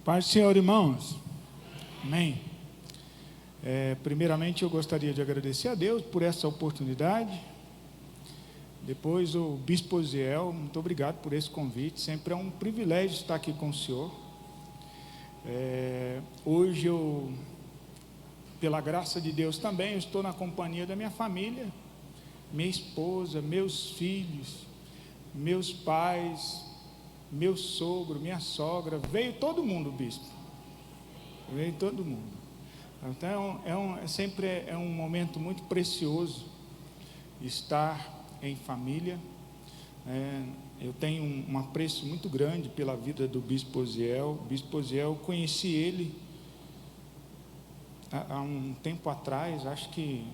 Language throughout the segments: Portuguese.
Paz do Senhor, irmãos. Amém. Primeiramente, eu gostaria de agradecer a Deus por essa oportunidade. Depois, o Bispo Osiel, muito obrigado por esse convite. Sempre é um privilégio estar aqui com o senhor. Hoje, pela graça de Deus também, eu estou na companhia da minha família, minha esposa, meus filhos, meus pais, meu sogro, minha sogra. Veio todo mundo, bispo. Veio todo mundo. Então, sempre é um momento muito precioso estar em família. Eu tenho um apreço muito grande pela vida do Bispo Osiel. O Bispo Osiel, conheci ele há um tempo atrás, acho que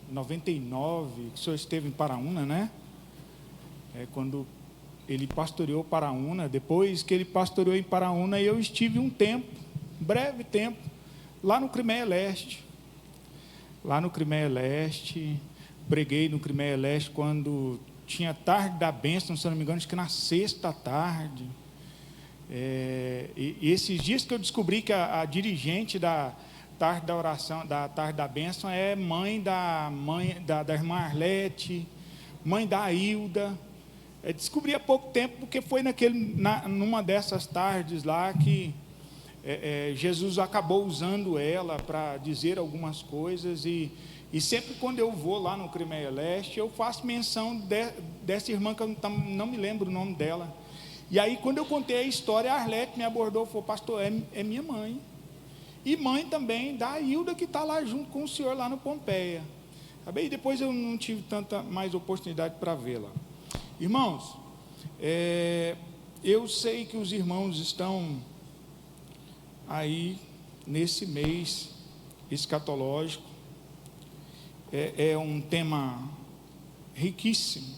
em 99, que o senhor esteve em Paraúna, né? Quando ele pastoreou Paraúna. Depois que ele pastoreou em Paraúna, eu estive um tempo, breve tempo, lá no Crimeia Leste. Lá no Crimeia Leste, preguei no Crimeia Leste quando tinha tarde da bênção, se não me engano, acho que na sexta tarde. E esses dias que eu descobri que a dirigente da tarde da oração, da tarde da bênção, é mãe da irmã Arlete, mãe da Hilda. Descobri há pouco tempo, porque foi numa dessas tardes lá que Jesus acabou usando ela para dizer algumas coisas, e sempre quando eu vou lá no Crimeia Leste, eu faço menção dessa irmã, que eu não me lembro o nome dela. E aí, quando eu contei a história, a Arlete me abordou e falou: pastor, é minha mãe, e mãe também da Hilda, que está lá junto com o senhor lá no Pompeia. E depois eu não tive tanta mais oportunidade para vê-la. Irmãos, eu sei que os irmãos estão aí nesse mês escatológico. É um tema riquíssimo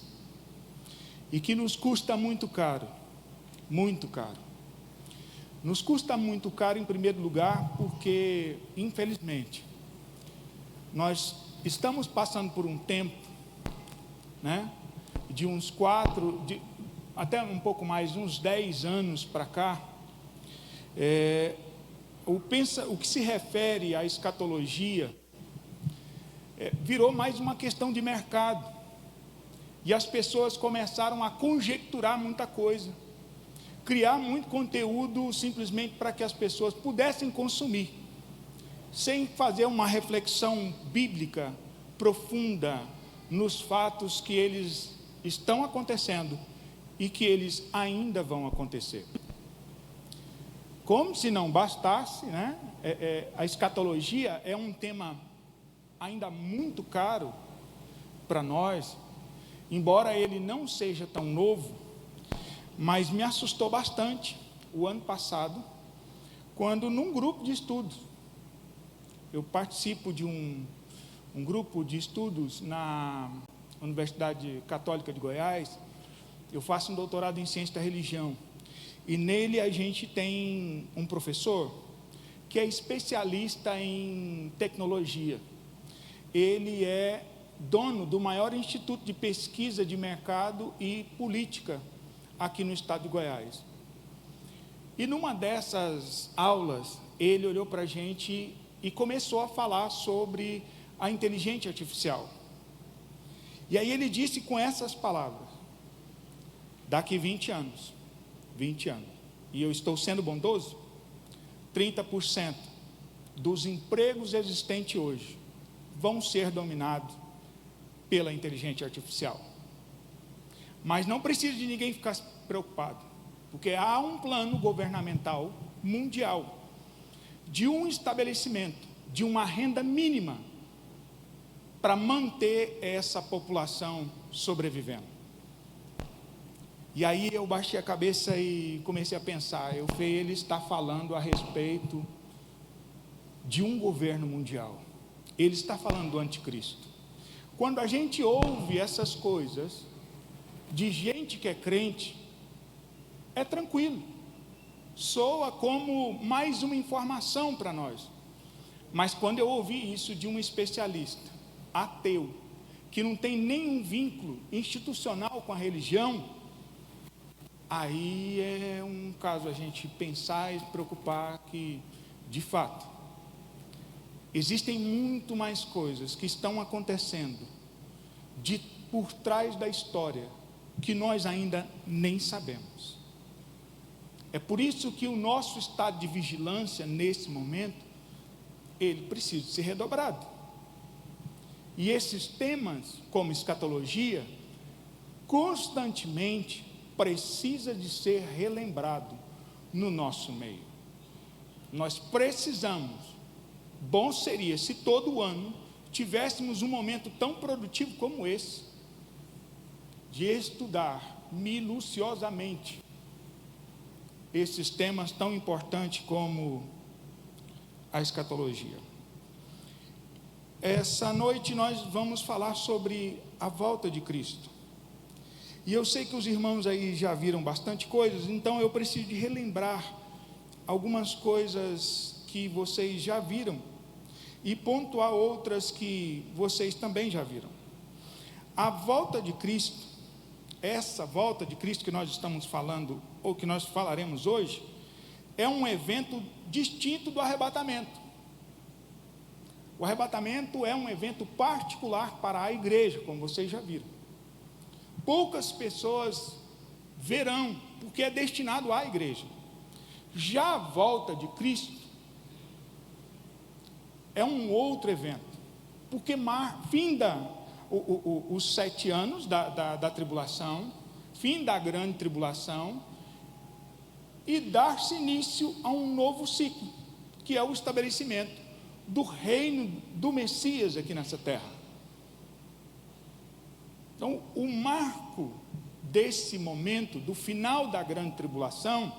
e que nos custa muito caro, muito caro. Nos custa muito caro, em primeiro lugar, porque, infelizmente, nós estamos passando por um tempo, né, de uns até um pouco mais, uns 10 anos para cá. O que se refere à escatologia virou mais uma questão de mercado, e as pessoas começaram a conjecturar muita coisa, criar muito conteúdo simplesmente para que as pessoas pudessem consumir, sem fazer uma reflexão bíblica profunda nos fatos que eles estão acontecendo e que eles ainda vão acontecer. Como se não bastasse, né? A escatologia é um tema ainda muito caro para nós, embora ele não seja tão novo, mas me assustou bastante o ano passado, quando num grupo de estudos, eu participo de um grupo de estudos na Universidade Católica de Goiás. Eu faço um doutorado em ciência da religião, e nele a gente tem um professor que é especialista em tecnologia. Ele é dono do maior instituto de pesquisa de mercado e política aqui no estado de Goiás. E numa dessas aulas, ele olhou para a gente e começou a falar sobre a inteligência artificial. E aí ele disse com essas palavras: daqui 20 anos, e eu estou sendo bondoso, 30% dos empregos existentes hoje vão ser dominados pela inteligência artificial. Mas não precisa de ninguém ficar preocupado, porque há um plano governamental mundial de um estabelecimento de uma renda mínima para manter essa população sobrevivendo. E aí eu baixei a cabeça e comecei a pensar. Ele está falando a respeito de um governo mundial. Ele está falando do anticristo. Quando a gente ouve essas coisas de gente que é crente, é tranquilo, soa como mais uma informação para nós. Mas quando eu ouvi isso de um especialista ateu, que não tem nenhum vínculo institucional com a religião, aí é um caso a gente pensar e se preocupar que, de fato, existem muito mais coisas que estão acontecendo por trás da história que nós ainda nem sabemos. É por isso que o nosso estado de vigilância nesse momento, ele precisa ser redobrado. E esses temas, como escatologia, constantemente precisa de ser relembrado no nosso meio. Nós precisamos, bom seria se todo ano tivéssemos um momento tão produtivo como esse, de estudar minuciosamente esses temas tão importantes como a escatologia. Essa noite nós vamos falar sobre a volta de Cristo. E eu sei que os irmãos aí já viram bastante coisas, então eu preciso de relembrar algumas coisas que vocês já viram e pontuar outras que vocês também já viram. A volta de Cristo, essa volta de Cristo que nós estamos falando, ou que nós falaremos hoje, é um evento distinto do arrebatamento. O arrebatamento é um evento particular para a igreja, como vocês já viram. Poucas pessoas verão, porque é destinado à igreja. Já a volta de Cristo é um outro evento, porque finda os 7 anos da tribulação, fim da grande tribulação, e dar-se início a um novo ciclo, que é o estabelecimento do reino do Messias aqui nessa terra. Então, o marco desse momento, do final da grande tribulação,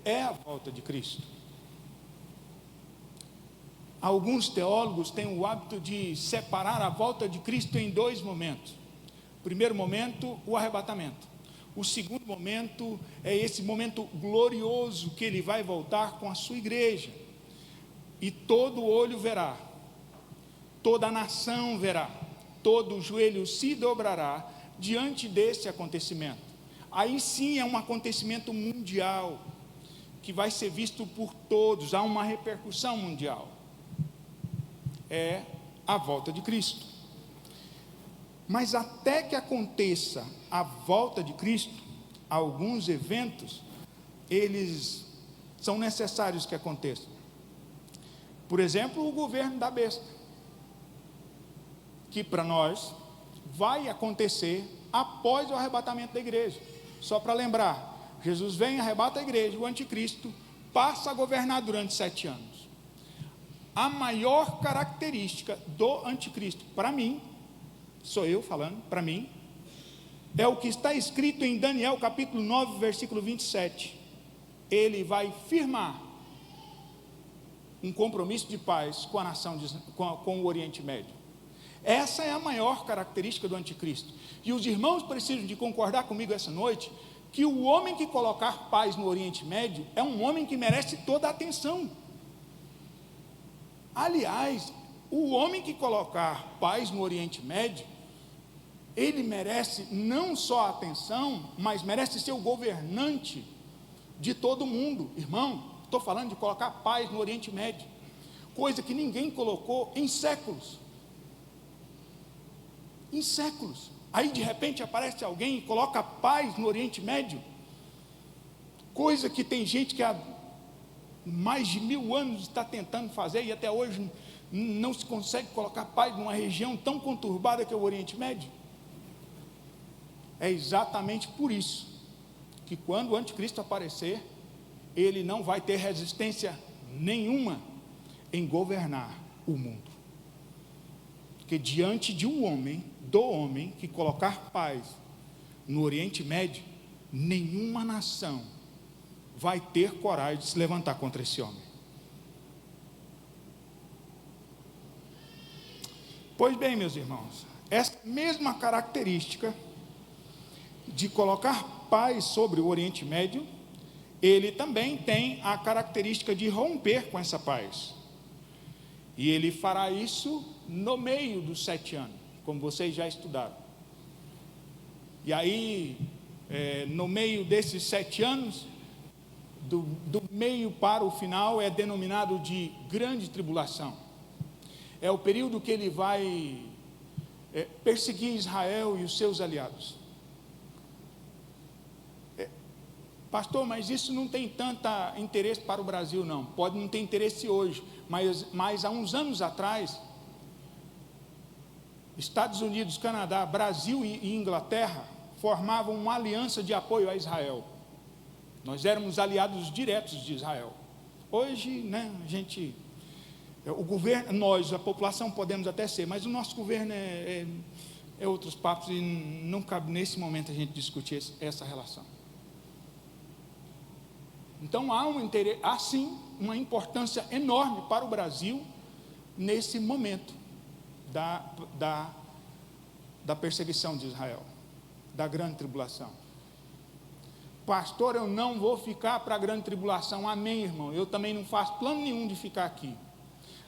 é a volta de Cristo. Alguns teólogos têm o hábito de separar a volta de Cristo em 2 momentos. O primeiro momento, o arrebatamento. O segundo momento é esse momento glorioso que ele vai voltar com a sua igreja. E todo olho verá, toda a nação verá, todo joelho se dobrará diante desse acontecimento. Aí sim é um acontecimento mundial, que vai ser visto por todos, há uma repercussão mundial. É a volta de Cristo. Mas até que aconteça a volta de Cristo, alguns eventos, eles são necessários que aconteçam. Por exemplo, o governo da besta, que para nós vai acontecer após o arrebatamento da igreja. Só para lembrar, Jesus vem, arrebata a igreja, o anticristo passa a governar durante 7 anos. A maior característica do anticristo, para mim, sou eu falando, para mim, é o que está escrito em Daniel capítulo 9, versículo 27. Ele vai firmar um compromisso de paz com a nação, com o Oriente Médio. Essa é a maior característica do anticristo. E os irmãos precisam de concordar comigo essa noite, que o homem que colocar paz no Oriente Médio, é um homem que merece toda a atenção. Aliás, o homem que colocar paz no Oriente Médio, ele merece não só a atenção, mas merece ser o governante de todo mundo. Irmão, estou falando de colocar paz no Oriente Médio, coisa que ninguém colocou em séculos. Em séculos. Aí de repente aparece alguém e coloca paz no Oriente Médio, coisa que tem gente que há mais de 1000 anos está tentando fazer e até hoje não se consegue colocar paz numa região tão conturbada que é o Oriente Médio. É exatamente por isso que quando o anticristo aparecer, ele não vai ter resistência nenhuma em governar o mundo. Porque diante de um homem, do homem que colocar paz no Oriente Médio, nenhuma nação vai ter coragem de se levantar contra esse homem. Pois bem, meus irmãos, essa mesma característica de colocar paz sobre o Oriente Médio, ele também tem a característica de romper com essa paz. E ele fará isso no meio dos 7 anos, como vocês já estudaram. E aí, no meio desses 7 anos, do meio para o final, é denominado de grande tribulação. É o período que ele vai perseguir Israel e os seus aliados. Pastor, mas isso não tem tanto interesse para o Brasil, não. Pode não ter interesse hoje, mas há uns anos atrás, Estados Unidos, Canadá, Brasil e Inglaterra formavam uma aliança de apoio a Israel. Nós éramos aliados diretos de Israel. Hoje, né, o governo, nós, a população, podemos até ser, mas o nosso governo é outros papos e não cabe nesse momento a gente discutir essa relação. Então há sim uma importância enorme para o Brasil nesse momento da perseguição de Israel, da grande tribulação. Pastor, eu não vou ficar para a grande tribulação. Amém, irmão? Eu também não faço plano nenhum de ficar aqui.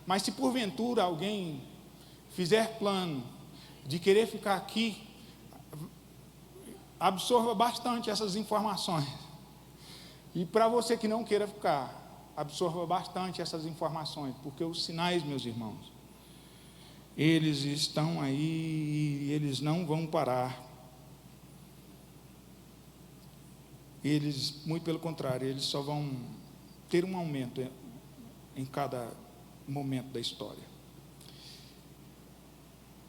Mas se porventura alguém fizer plano de querer ficar aqui, absorva bastante essas informações. E para você que não queira ficar, absorva bastante essas informações, porque os sinais, meus irmãos, eles estão aí e eles não vão parar. Eles, muito pelo contrário, eles só vão ter um aumento em cada momento da história.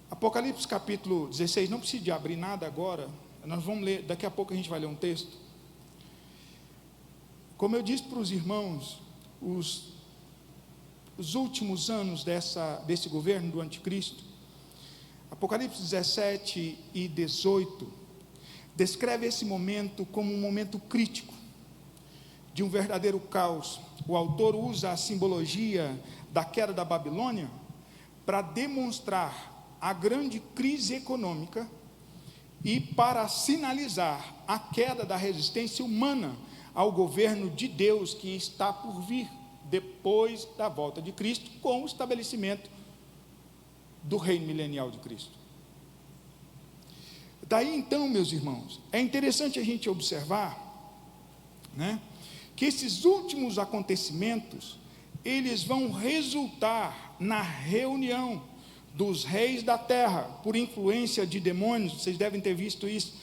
Apocalipse capítulo 16, não precisa de abrir nada agora, nós vamos ler, daqui a pouco a gente vai ler um texto. Como eu disse para os irmãos, os últimos anos desse governo do anticristo, Apocalipse 17 e 18, descreve esse momento como um momento crítico, de um verdadeiro caos. O autor usa a simbologia da queda da Babilônia para demonstrar a grande crise econômica e para sinalizar a queda da resistência humana ao governo de Deus que está por vir depois da volta de Cristo, com o estabelecimento do reino milenial de Cristo. Daí então, meus irmãos, é interessante a gente observar, né, que esses últimos acontecimentos, eles vão resultar na reunião dos reis da terra, por influência de demônios. Vocês devem ter visto isso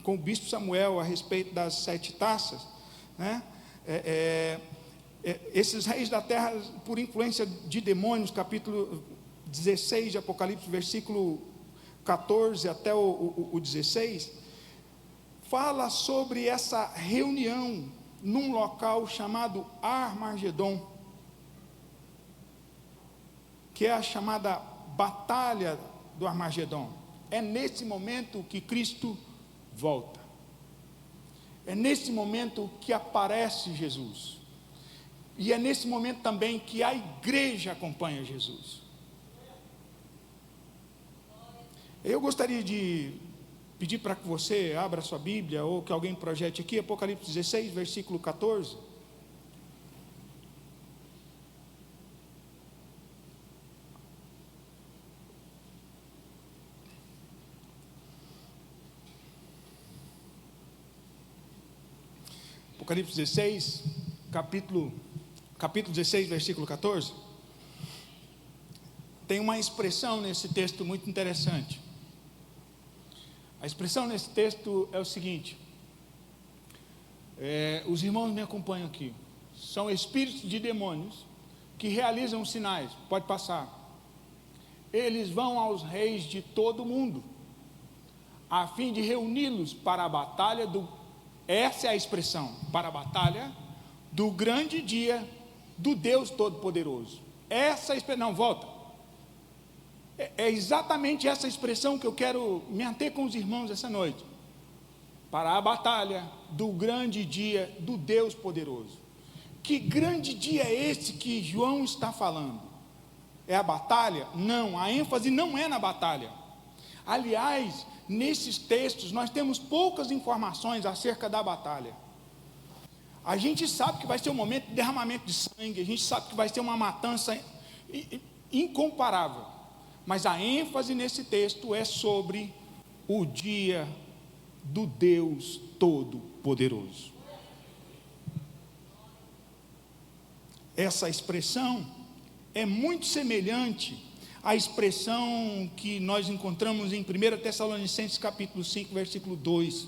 com o bispo Samuel, a respeito das 7 taças, né? Esses reis da terra, por influência de demônios, capítulo 16 de Apocalipse, versículo 14 até o 16, fala sobre essa reunião num local chamado Armagedon, que é a chamada Batalha do Armagedon. É nesse momento que Cristo volta. É nesse momento que aparece Jesus. E é nesse momento também que a igreja acompanha Jesus. Eu gostaria de pedir para que você abra sua Bíblia, ou que alguém projete aqui, Apocalipse 16, versículo 14. Apocalipse 16, capítulo 16, versículo 14. Tem uma expressão nesse texto muito interessante. A expressão nesse texto é o seguinte: os irmãos me acompanham aqui. São espíritos de demônios que realizam sinais. Pode passar. Eles vão aos reis de todo o mundo, a fim de reuni-los para a batalha essa é a expressão, para a batalha do grande dia do Deus Todo-Poderoso. Essa expressão, não, volta. É exatamente essa expressão que eu quero me ater com os irmãos essa noite. Para a batalha do grande dia do Deus Poderoso. Que grande dia é esse que João está falando? É a batalha? Não, a ênfase não é na batalha. Aliás, nesses textos nós temos poucas informações acerca da batalha. A gente sabe que vai ser um momento de derramamento de sangue, a gente sabe que vai ser uma matança incomparável, mas a ênfase nesse texto é sobre o dia do Deus Todo-Poderoso. Essa expressão é muito semelhante à expressão que nós encontramos em 1 Tessalonicenses capítulo 5, versículo 2.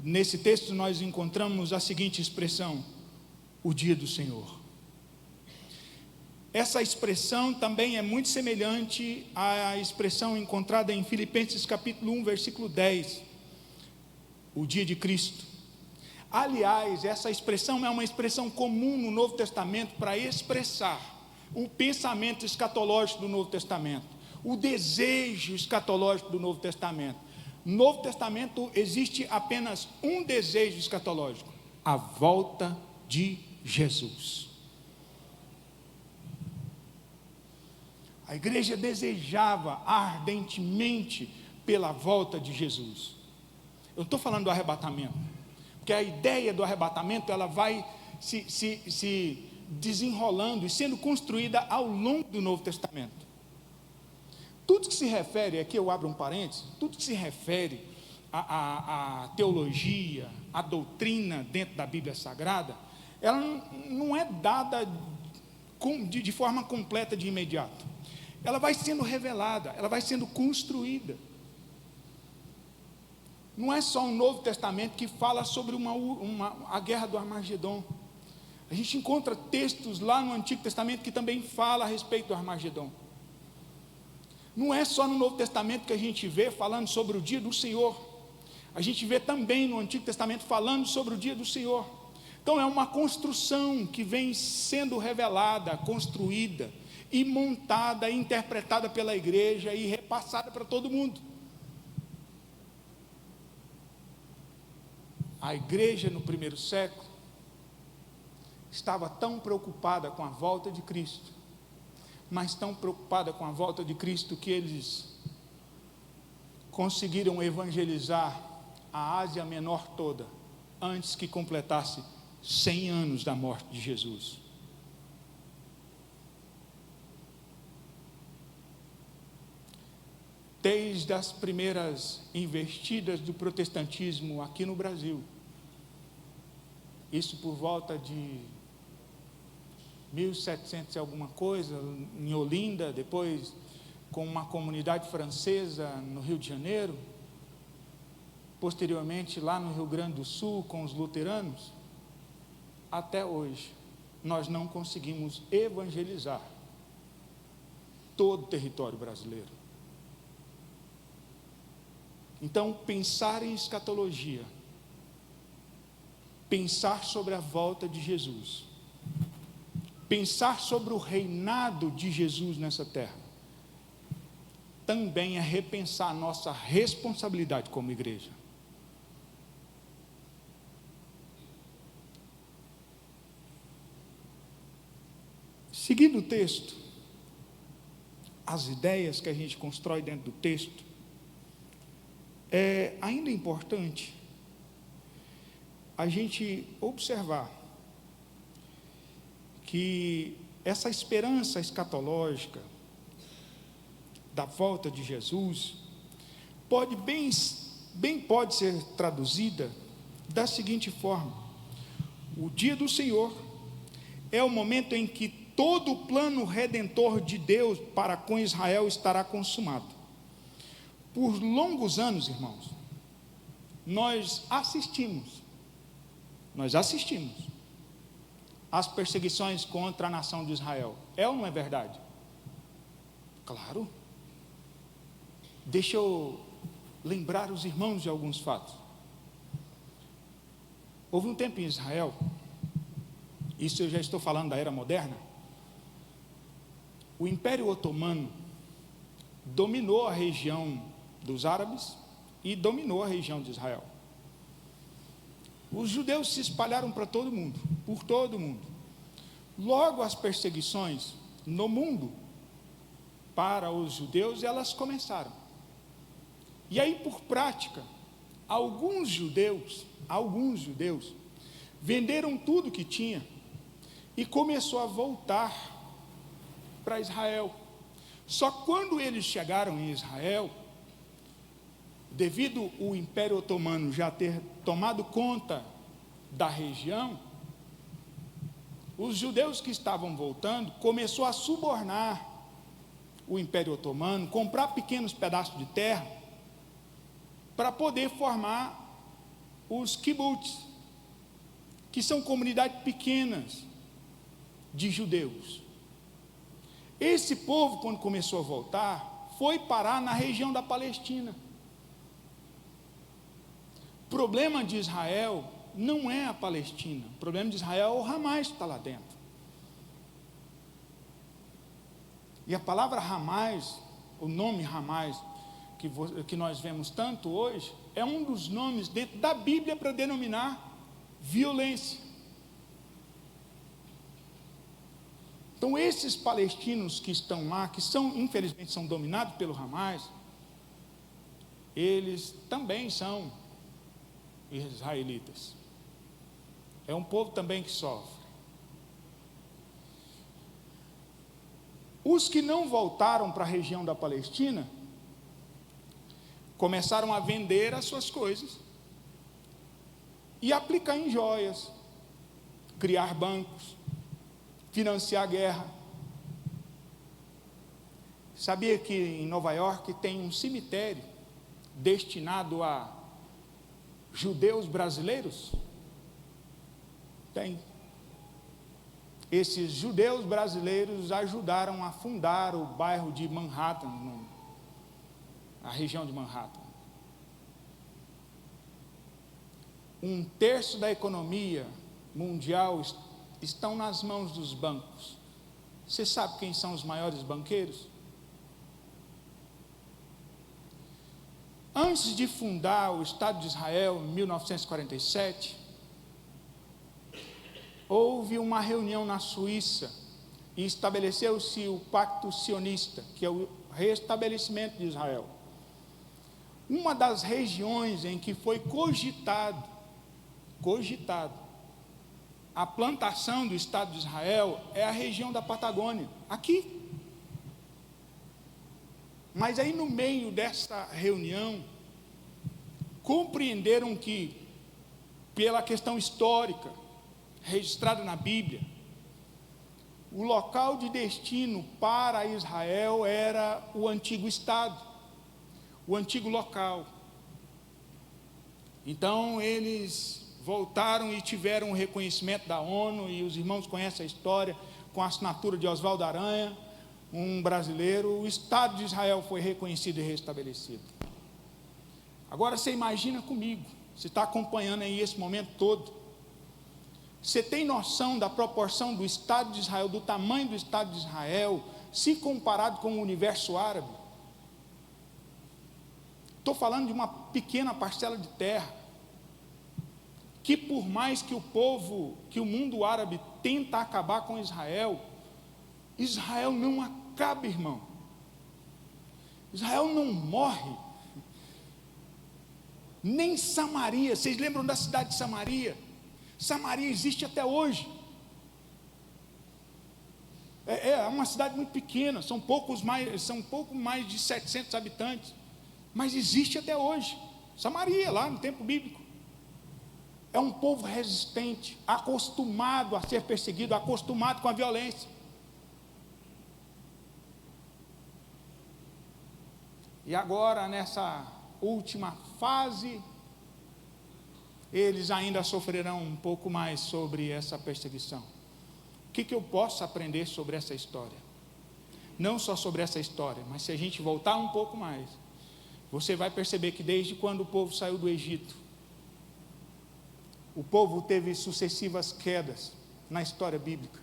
Nesse texto nós encontramos a seguinte expressão: o dia do Senhor. Essa expressão também é muito semelhante à expressão encontrada em Filipenses capítulo 1, versículo 10, o dia de Cristo. Aliás, essa expressão é uma expressão comum no Novo Testamento para expressar o pensamento escatológico do Novo Testamento, o desejo escatológico do Novo Testamento. No Novo Testamento existe apenas um desejo escatológico: a volta de Jesus. A igreja desejava ardentemente pela volta de Jesus. Eu estou falando do arrebatamento, porque a ideia do arrebatamento ela vai se desenrolando e sendo construída ao longo do Novo Testamento. Tudo que se refere, aqui eu abro um parênteses, tudo que se refere à teologia, à doutrina dentro da Bíblia Sagrada, ela não é dada de forma completa de imediato. Ela vai sendo revelada, ela vai sendo construída. Não é só o Novo Testamento que fala sobre a guerra do Armagedon. A gente encontra textos lá no Antigo Testamento que também fala a respeito do Armagedon. Não é só no Novo Testamento que a gente vê falando sobre o dia do Senhor. A gente vê também no Antigo Testamento falando sobre o dia do Senhor. Então é uma construção que vem sendo revelada, construída e montada, interpretada pela igreja e repassada para todo mundo. A igreja no primeiro século estava tão preocupada com a volta de Cristo, mas tão preocupada com a volta de Cristo, que eles conseguiram evangelizar a Ásia Menor toda, antes que completasse 100 anos da morte de Jesus. Desde as primeiras investidas do protestantismo aqui no Brasil, isso por volta de 1700 e alguma coisa, em Olinda, depois com uma comunidade francesa no Rio de Janeiro, posteriormente lá no Rio Grande do Sul com os luteranos, até hoje nós não conseguimos evangelizar todo o território brasileiro. Então, pensar em escatologia, pensar sobre a volta de Jesus, pensar sobre o reinado de Jesus nessa terra, também é repensar a nossa responsabilidade como igreja. Seguindo o texto, as ideias que a gente constrói dentro do texto, é ainda importante a gente observar que essa esperança escatológica da volta de Jesus pode pode ser traduzida da seguinte forma: o dia do Senhor é o momento em que todo o plano redentor de Deus para com Israel estará consumado. Por longos anos, irmãos, nós assistimos às perseguições contra a nação de Israel. É ou não é verdade? Claro. Deixa eu lembrar os irmãos de alguns fatos. Houve um tempo em Israel, isso eu já estou falando da era moderna, o Império Otomano dominou a região dos árabes e dominou a região de Israel. Os judeus se espalharam para todo mundo, por todo mundo. Logo, as perseguições no mundo para os judeus, elas começaram. E aí, por prática, alguns judeus venderam tudo que tinha e começou a voltar para Israel. Só quando eles chegaram em Israel, devido o Império Otomano já ter tomado conta da região, os judeus que estavam voltando começou a subornar o Império Otomano, comprar pequenos pedaços de terra para poder formar os kibbutz, que são comunidades pequenas de judeus. Esse povo, quando começou a voltar, foi parar na região da Palestina. O problema de Israel não é a Palestina, o problema de Israel é o Hamas que está lá dentro. E a palavra Hamas, o nome Hamas, que nós vemos tanto hoje, é um dos nomes dentro da Bíblia para denominar violência. Então esses palestinos que estão lá, que infelizmente são dominados pelo Hamas, eles também são israelitas. É um povo também que sofre. Os que não voltaram para a região da Palestina começaram a vender as suas coisas e aplicar em joias, criar bancos, financiar a guerra. Sabia que em Nova York tem um cemitério destinado a judeus brasileiros? Tem. Esses judeus brasileiros ajudaram a fundar o bairro de Manhattan, a região de Manhattan. 1/3 da economia mundial estão nas mãos dos bancos. Você sabe quem são os maiores banqueiros? Antes de fundar o Estado de Israel, em 1947, houve uma reunião na Suíça e estabeleceu-se o Pacto Sionista, que é o restabelecimento de Israel. Uma das regiões em que foi cogitado a plantação do Estado de Israel é a região da Patagônia, aqui. Mas aí no meio dessa reunião, compreenderam que, pela questão histórica, registrada na Bíblia, o local de destino para Israel era o antigo Estado, o antigo local. Então eles voltaram e tiveram o reconhecimento da ONU, e os irmãos conhecem a história, com a assinatura de Oswaldo Aranha, um brasileiro. O Estado de Israel foi reconhecido e restabelecido. Agora você imagina comigo, você está acompanhando aí esse momento todo, você tem noção da proporção do Estado de Israel, do tamanho do Estado de Israel, se comparado com o universo árabe? Estou falando de uma pequena parcela de terra, que por mais que o mundo árabe tenta acabar com Israel, Israel não acaba, irmão. Israel não morre. Nem Samaria, vocês lembram da cidade de Samaria? Samaria existe até hoje. É uma cidade muito pequena, são pouco mais de 700 habitantes, mas existe até hoje. Samaria, lá no tempo bíblico. É um povo resistente, acostumado a ser perseguido, acostumado com a violência. E agora, nessa última fase, eles ainda sofrerão um pouco mais sobre essa perseguição. O que eu posso aprender sobre essa história? Não só sobre essa história, mas se a gente voltar um pouco mais, você vai perceber que desde quando o povo saiu do Egito, o povo teve sucessivas quedas na história bíblica,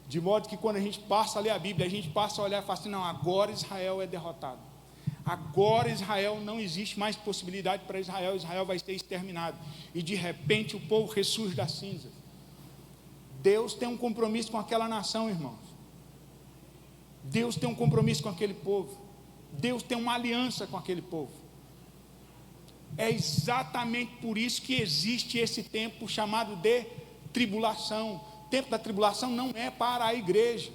de modo que quando a gente passa a ler a Bíblia, a gente passa a olhar e fala assim: não, agora Israel é derrotado, agora Israel, não existe mais possibilidade para Israel, Israel vai ser exterminado, e de repente o povo ressurge das cinzas. Deus tem um compromisso com aquela nação, irmãos. Deus tem um compromisso com aquele povo. Deus tem uma aliança com aquele povo. É exatamente por isso que existe esse tempo chamado de tribulação. O tempo da tribulação não é para a igreja,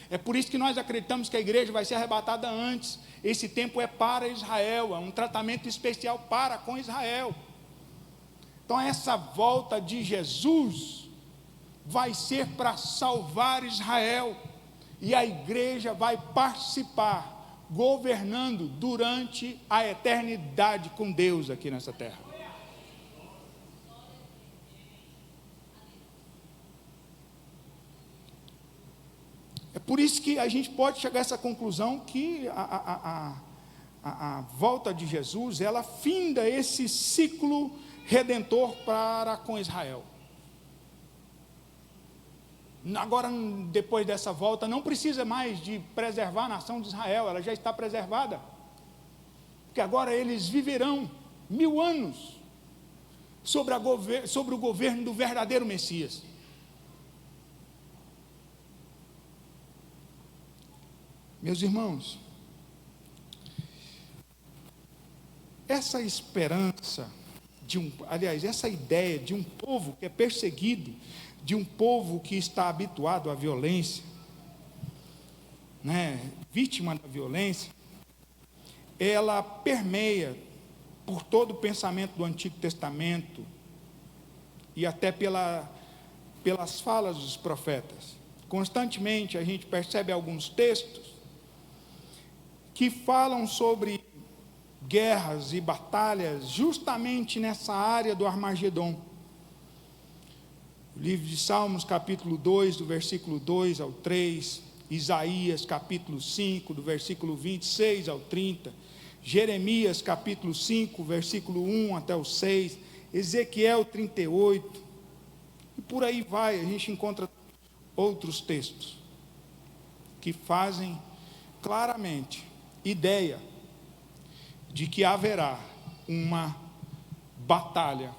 É por isso que nós acreditamos que a igreja vai ser arrebatada antes. Esse tempo é para Israel, é um tratamento especial para com Israel. Então essa volta de Jesus vai ser para salvar Israel, e a igreja vai participar, governando durante a eternidade com Deus aqui nessa terra. É por isso que a gente pode chegar a essa conclusão que a volta de Jesus, ela finda esse ciclo redentor para com Israel. Agora, depois dessa volta, não precisa mais de preservar a nação de Israel, ela já está preservada. Porque agora eles viverão 1000 anos sobre o governo do verdadeiro Messias. Meus irmãos, essa esperança essa ideia de um povo que é perseguido, de um povo que está habituado à violência, vítima da violência, ela permeia por todo o pensamento do Antigo Testamento e até pelas falas dos profetas. Constantemente a gente percebe alguns textos que falam sobre guerras e batalhas justamente nessa área do Armagedon. O livro de Salmos, capítulo 2, do versículo 2 ao 3, Isaías, capítulo 5, do versículo 26 ao 30, Jeremias, capítulo 5, versículo 1 até o 6, Ezequiel 38, e por aí vai, a gente encontra outros textos que fazem claramente ideia de que haverá uma batalha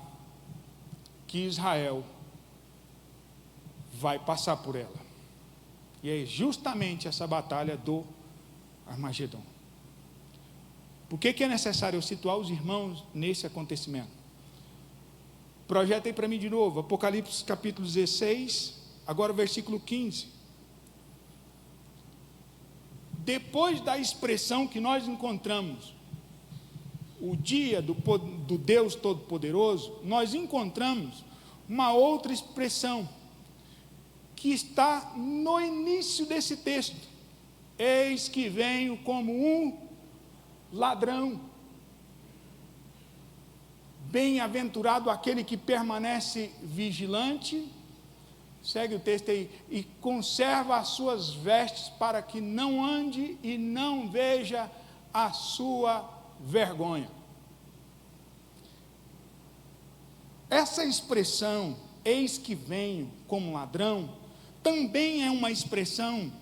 que Israel vai passar por ela. E é justamente essa batalha do Armagedon. Por que é necessário situar os irmãos nesse acontecimento? Projeta aí para mim de novo, Apocalipse capítulo 16, agora o versículo 15. Depois da expressão que nós encontramos, o dia do Deus Todo-Poderoso, nós encontramos uma outra expressão, que está no início desse texto. Eis que venho como um ladrão. Bem-aventurado aquele que permanece vigilante, segue o texto aí, e conserva as suas vestes para que não ande e não veja a sua vergonha. Essa expressão, eis que venho como ladrão, também é uma expressão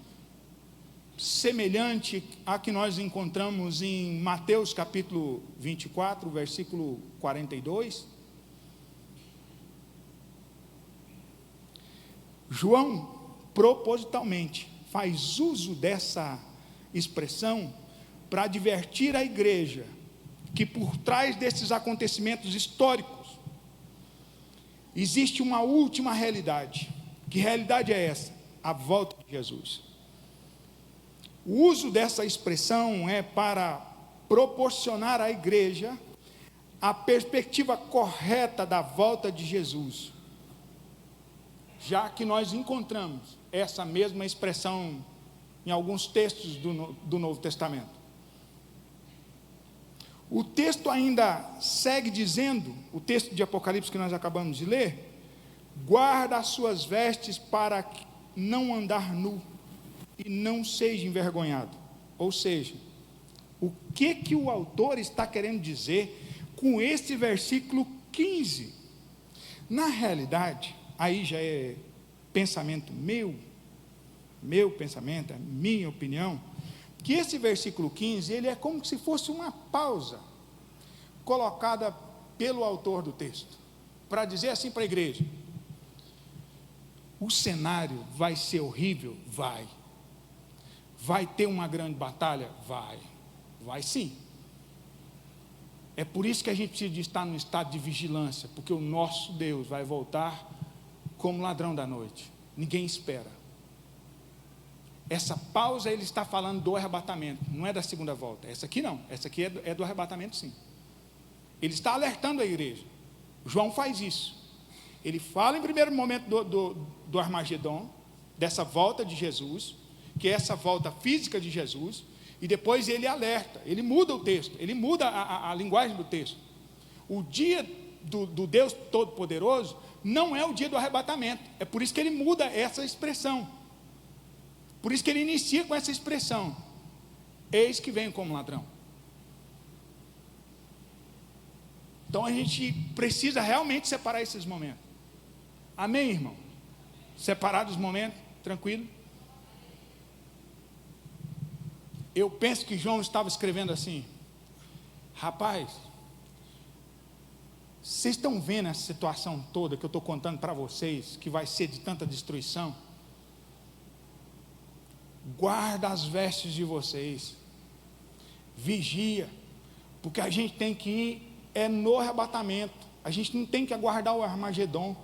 semelhante à que nós encontramos em Mateus capítulo 24, versículo 42. João, propositalmente, faz uso dessa expressão para advertir a igreja que por trás desses acontecimentos históricos existe uma última realidade. Que realidade é essa? A volta de Jesus. O uso dessa expressão é para proporcionar à igreja a perspectiva correta da volta de Jesus, já que nós encontramos essa mesma expressão em alguns textos do Novo Testamento. O texto ainda segue dizendo, o texto de Apocalipse que nós acabamos de ler, guarda as suas vestes para não andar nu e não seja envergonhado. Ou seja, o que o autor está querendo dizer com esse versículo 15? Na realidade, aí já é pensamento meu pensamento, é minha opinião, que esse versículo 15, ele é como se fosse uma pausa colocada pelo autor do texto, para dizer assim para a igreja: o cenário vai ser horrível? Vai ter uma grande batalha? Vai sim. É por isso que a gente precisa de estar num estado de vigilância, porque o nosso Deus vai voltar como ladrão da noite, ninguém espera. Essa pausa, ele está falando do arrebatamento, não é da segunda volta. Essa aqui não, essa aqui é do arrebatamento, sim. Ele está alertando a igreja. João faz isso. Ele fala em primeiro momento do Armagedon, dessa volta de Jesus, que é essa volta física de Jesus, e depois ele alerta, ele muda o texto, ele muda a linguagem do texto. O dia do Deus Todo-Poderoso não é o dia do arrebatamento, é por isso que ele muda essa expressão, por isso que ele inicia com essa expressão: eis que venho como ladrão. Então a gente precisa realmente separar esses momentos. Amém, irmão? Separar dos momentos, tranquilo? Eu penso que João estava escrevendo assim: rapaz, vocês estão vendo essa situação toda que eu estou contando para vocês, que vai ser de tanta destruição? Guarda as vestes de vocês, vigia, porque a gente tem que ir no arrebatamento, a gente não tem que aguardar o Armagedon,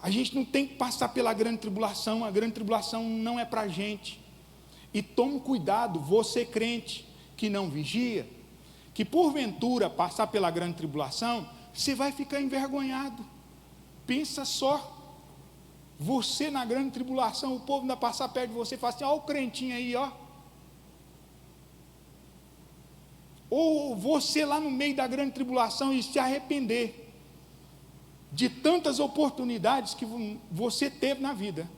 a gente não tem que passar pela grande tribulação, a grande tribulação não é para a gente. E tome cuidado, você crente que não vigia, que porventura passar pela grande tribulação, você vai ficar envergonhado. Pensa só, você na grande tribulação, o povo ainda passar perto de você e falar assim: ó o crentinho aí, ó. Ou você lá no meio da grande tribulação e se arrepender de tantas oportunidades que você teve na vida,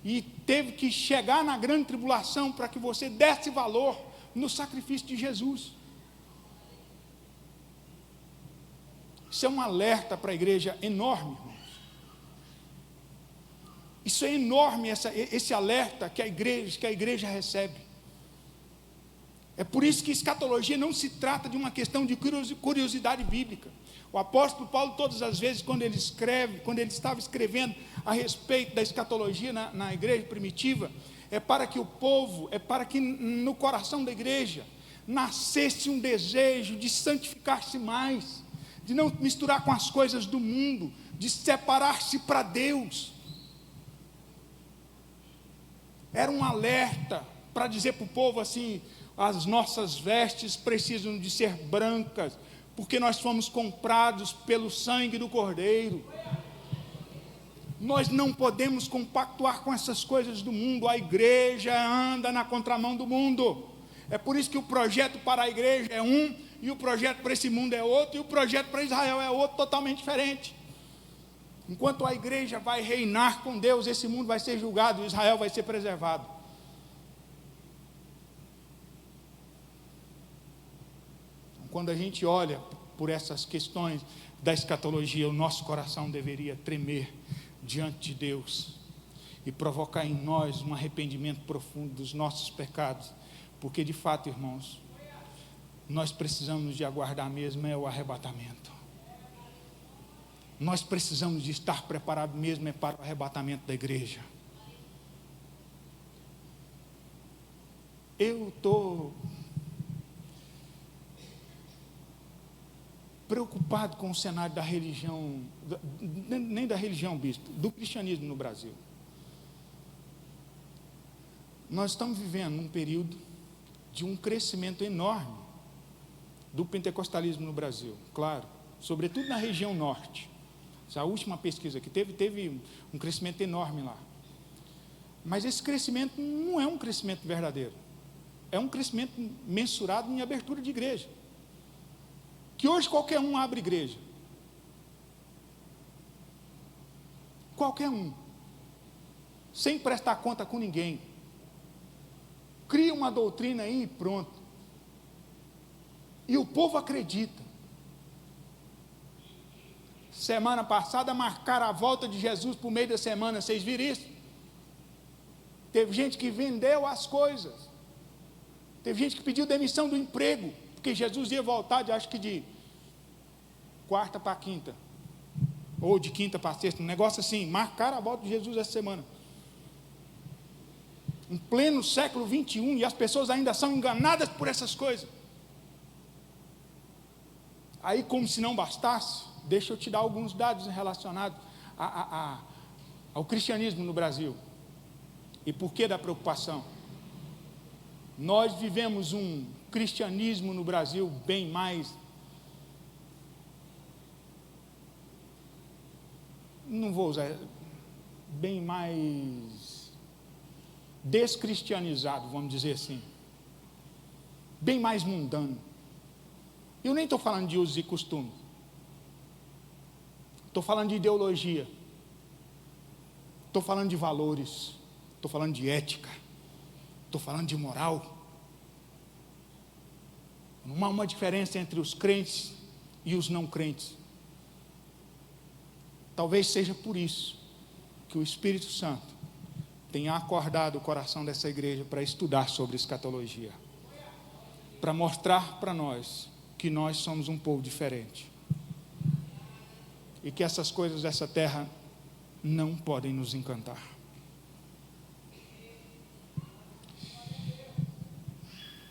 e teve que chegar na grande tribulação para que você desse valor no sacrifício de Jesus. Isso é um alerta para a igreja enorme, irmãos. Isso é enorme, esse alerta que a igreja recebe. É por isso que escatologia não se trata de uma questão de curiosidade bíblica. O apóstolo Paulo, todas as vezes, quando ele estava escrevendo a respeito da escatologia na igreja primitiva, é para que no coração da igreja nascesse um desejo de santificar-se mais, de não misturar com as coisas do mundo, de separar-se para Deus. Era um alerta para dizer para o povo assim: as nossas vestes precisam de ser brancas, porque nós fomos comprados pelo sangue do Cordeiro. Nós não podemos compactuar com essas coisas do mundo. A igreja anda na contramão do mundo. É por isso que o projeto para a igreja é um, e o projeto para esse mundo é outro, e o projeto para Israel é outro, totalmente diferente. Enquanto a igreja vai reinar com Deus, esse mundo vai ser julgado, Israel vai ser preservado. Quando a gente olha por essas questões da escatologia, o nosso coração deveria tremer diante de Deus e provocar em nós um arrependimento profundo dos nossos pecados, porque de fato, irmãos, nós precisamos de aguardar mesmo o arrebatamento. Nós precisamos de estar preparados mesmo para o arrebatamento da igreja. Eu estou preocupado com o cenário da religião, nem da religião, bispo, do cristianismo no Brasil. Nós estamos vivendo um período de um crescimento enorme do pentecostalismo no Brasil, claro, sobretudo na região norte. Essa última pesquisa que teve um crescimento enorme lá. Mas esse crescimento não é um crescimento verdadeiro, é um crescimento mensurado em abertura de igreja. Que hoje qualquer um abre igreja. Qualquer um. Sem prestar conta com ninguém. Cria uma doutrina aí e pronto. E o povo acredita. Semana passada marcaram a volta de Jesus por meio da semana. Vocês viram isso? Teve gente que vendeu as coisas. Teve gente que pediu demissão do emprego, porque Jesus ia voltar, acho que de quarta para quinta, ou de quinta para sexta, um negócio assim. Marcaram a volta de Jesus essa semana, em pleno século 21, e as pessoas ainda são enganadas por essas coisas. Aí, como se não bastasse, deixa eu te dar alguns dados relacionados ao cristianismo no Brasil. E por que da preocupação? Nós vivemos um cristianismo no Brasil bem mais, não vou usar, bem mais descristianizado, vamos dizer assim, bem mais mundano. Eu nem estou falando de usos e costumes, estou falando de ideologia, estou falando de valores, estou falando de ética, estou falando de moral. Não há uma diferença entre os crentes e os não crentes. Talvez seja por isso que o Espírito Santo tenha acordado o coração dessa igreja para estudar sobre escatologia, para mostrar para nós que nós somos um povo diferente e que essas coisas dessa terra não podem nos encantar.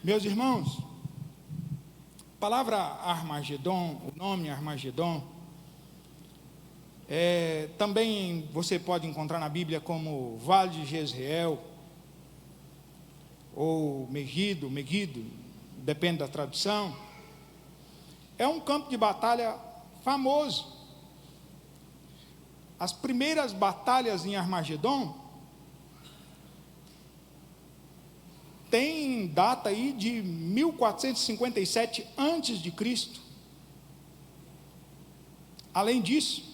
Meus irmãos, a palavra Armagedon, o nome Armagedon, também você pode encontrar na Bíblia como Vale de Jezreel, ou Megido, depende da tradução. É um campo de batalha famoso. As primeiras batalhas em Armagedon tem data aí de 1457 antes de Cristo. Além disso,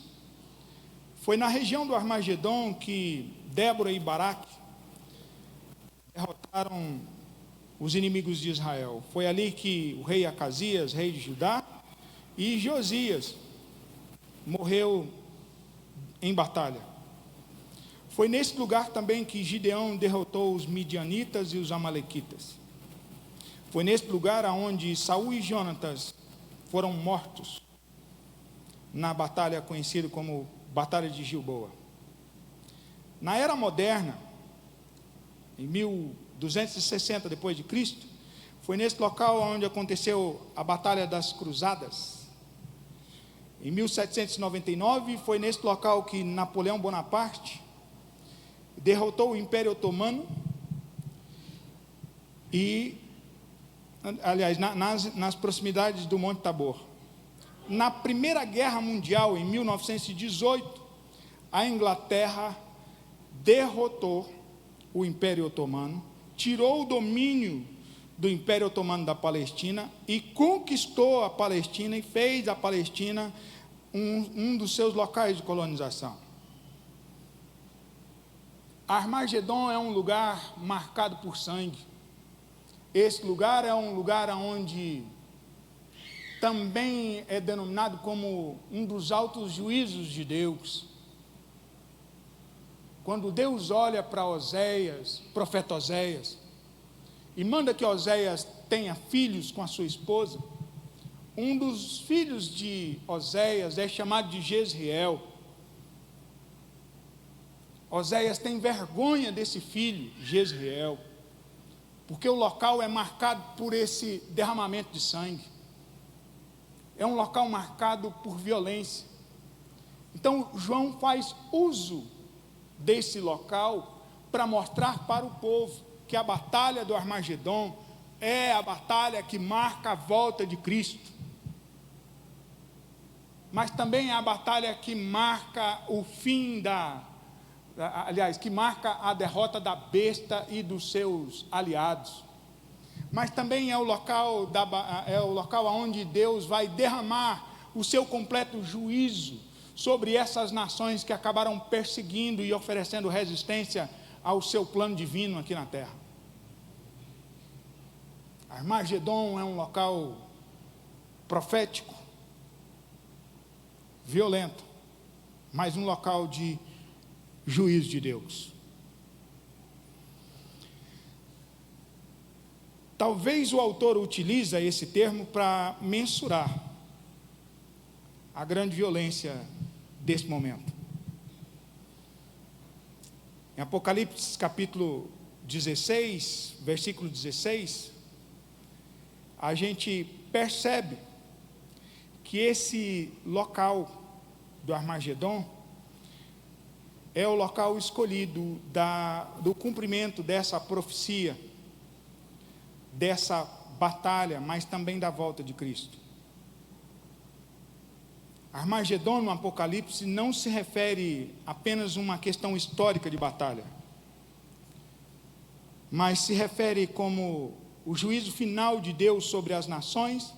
foi na região do Armagedon que Débora e Baraque derrotaram os inimigos de Israel. Foi ali que o rei Acasias, rei de Judá, e Josias morreu em batalha. Foi nesse lugar também que Gideão derrotou os midianitas e os amalequitas. Foi nesse lugar onde Saul e Jonatas foram mortos na batalha conhecida como Batalha de Gilboa. Na era moderna, em 1260 depois de Cristo, foi nesse local onde aconteceu a Batalha das Cruzadas. Em 1799, foi nesse local que Napoleão Bonaparte derrotou o Império Otomano e, aliás, nas proximidades do Monte Tabor. Na Primeira Guerra Mundial, em 1918, a Inglaterra derrotou o Império Otomano, tirou o domínio do Império Otomano da Palestina e conquistou a Palestina e fez a Palestina um dos seus locais de colonização. Armagedon é um lugar marcado por sangue. Esse lugar é um lugar onde também é denominado como um dos altos juízos de Deus. Quando Deus olha para Oséias, profeta Oséias, e manda que Oséias tenha filhos com a sua esposa, um dos filhos de Oséias é chamado de Jezreel. Oséias tem vergonha desse filho, Jezreel, porque o local é marcado por esse derramamento de sangue. É um local marcado por violência. Então, João faz uso desse local para mostrar para o povo que a batalha do Armagedon é a batalha que marca a volta de Cristo. Mas também é a batalha que marca o fim que marca a derrota da besta e dos seus aliados. Mas também é o local onde Deus vai derramar o seu completo juízo sobre essas nações que acabaram perseguindo e oferecendo resistência ao seu plano divino aqui na terra. Armagedon é um local profético, violento, mas um local de juízo de Deus. Talvez o autor utilize esse termo para mensurar a grande violência desse momento. Em Apocalipse capítulo 16, versículo 16, a gente percebe que esse local do Armagedon é o local escolhido do cumprimento dessa profecia, dessa batalha, mas também da volta de Cristo. Armagedon no Apocalipse não se refere apenas a uma questão histórica de batalha, mas se refere como o juízo final de Deus sobre as nações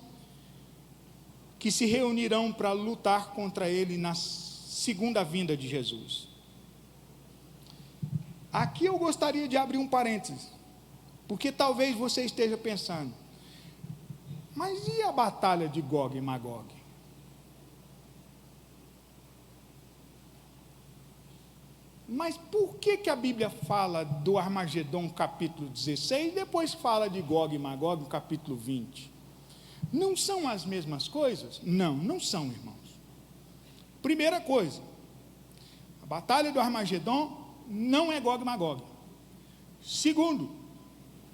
que se reunirão para lutar contra ele na segunda vinda de Jesus. Aqui eu gostaria de abrir um parênteses, porque talvez você esteja pensando, mas e a batalha de Gog e Magog? Mas por que a Bíblia fala do Armagedon capítulo 16 e depois fala de Gog e Magog no capítulo 20? Não são as mesmas coisas? Não, não são, irmãos. Primeira coisa, a batalha do Armagedon não é Gog e Magog. Segundo,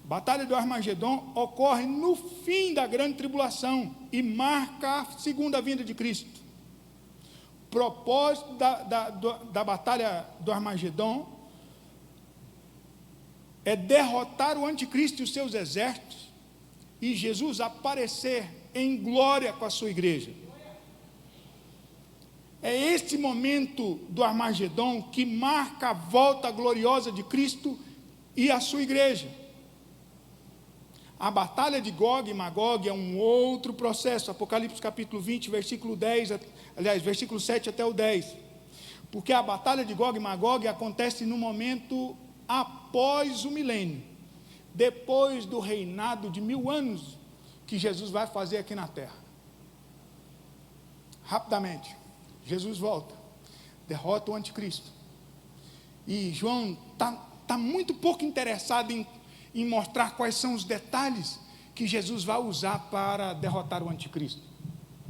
a batalha do Armagedon ocorre no fim da grande tribulação e marca a segunda vinda de Cristo. O propósito da batalha do Armagedon é derrotar o anticristo e os seus exércitos e Jesus aparecer em glória com a sua igreja. É este momento do Armagedon que marca a volta gloriosa de Cristo e a sua igreja. A batalha de Gog e Magog é um outro processo, Apocalipse capítulo 20, versículo 10, versículo 7 até o 10. Porque a batalha de Gog e Magog acontece no momento após o milênio, depois do reinado de 1000 anos que Jesus vai fazer aqui na terra. Rapidamente, Jesus volta, derrota o anticristo. E João está muito pouco interessado em mostrar quais são os detalhes que Jesus vai usar para derrotar o anticristo.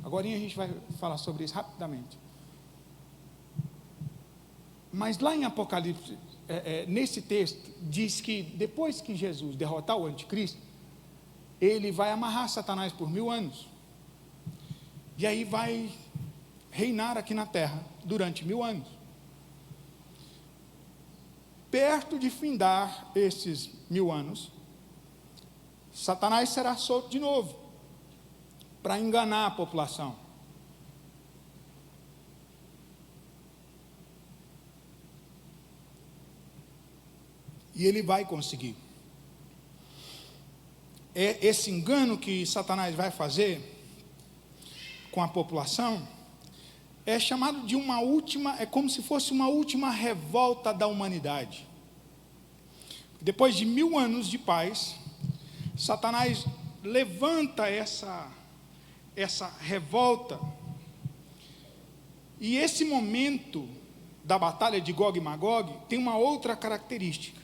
Agora a gente vai falar sobre isso rapidamente. Mas lá em Apocalipse, nesse texto, diz que depois que Jesus derrotar o anticristo, ele vai amarrar Satanás por 1000 anos. E aí vai reinar aqui na terra durante 1000 anos. Perto de findar esses 1000 anos, Satanás será solto de novo, para enganar a população. E ele vai conseguir. Esse engano que Satanás vai fazer com a população é chamado de uma última, é como se fosse uma última revolta da humanidade. Depois de 1000 anos de paz, Satanás levanta essa revolta, e esse momento da batalha de Gog e Magog tem uma outra característica.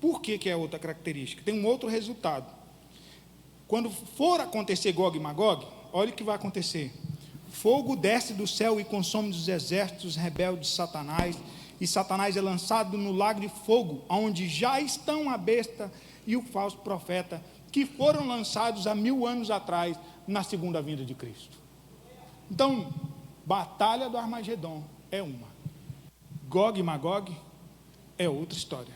Por que é outra característica? Tem um outro resultado. Quando for acontecer Gog e Magog, olha o que vai acontecer. Fogo desce do céu e consome os exércitos rebeldes de Satanás, e Satanás é lançado no lago de fogo, onde já estão a besta e o falso profeta, que foram lançados há 1000 anos atrás, na segunda vinda de Cristo. Então, batalha do Armagedon é uma, Gog e Magog é outra história.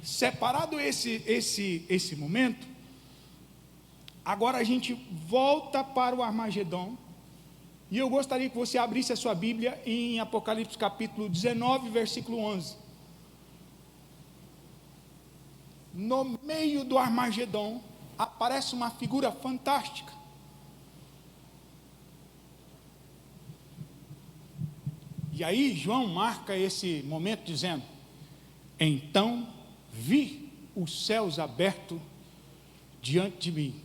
Separado esse momento, agora a gente volta para o Armagedon, e eu gostaria que você abrisse a sua Bíblia em Apocalipse capítulo 19, versículo 11. No meio do Armagedon, aparece uma figura fantástica. E aí João marca esse momento dizendo: então vi os céus abertos diante de mim,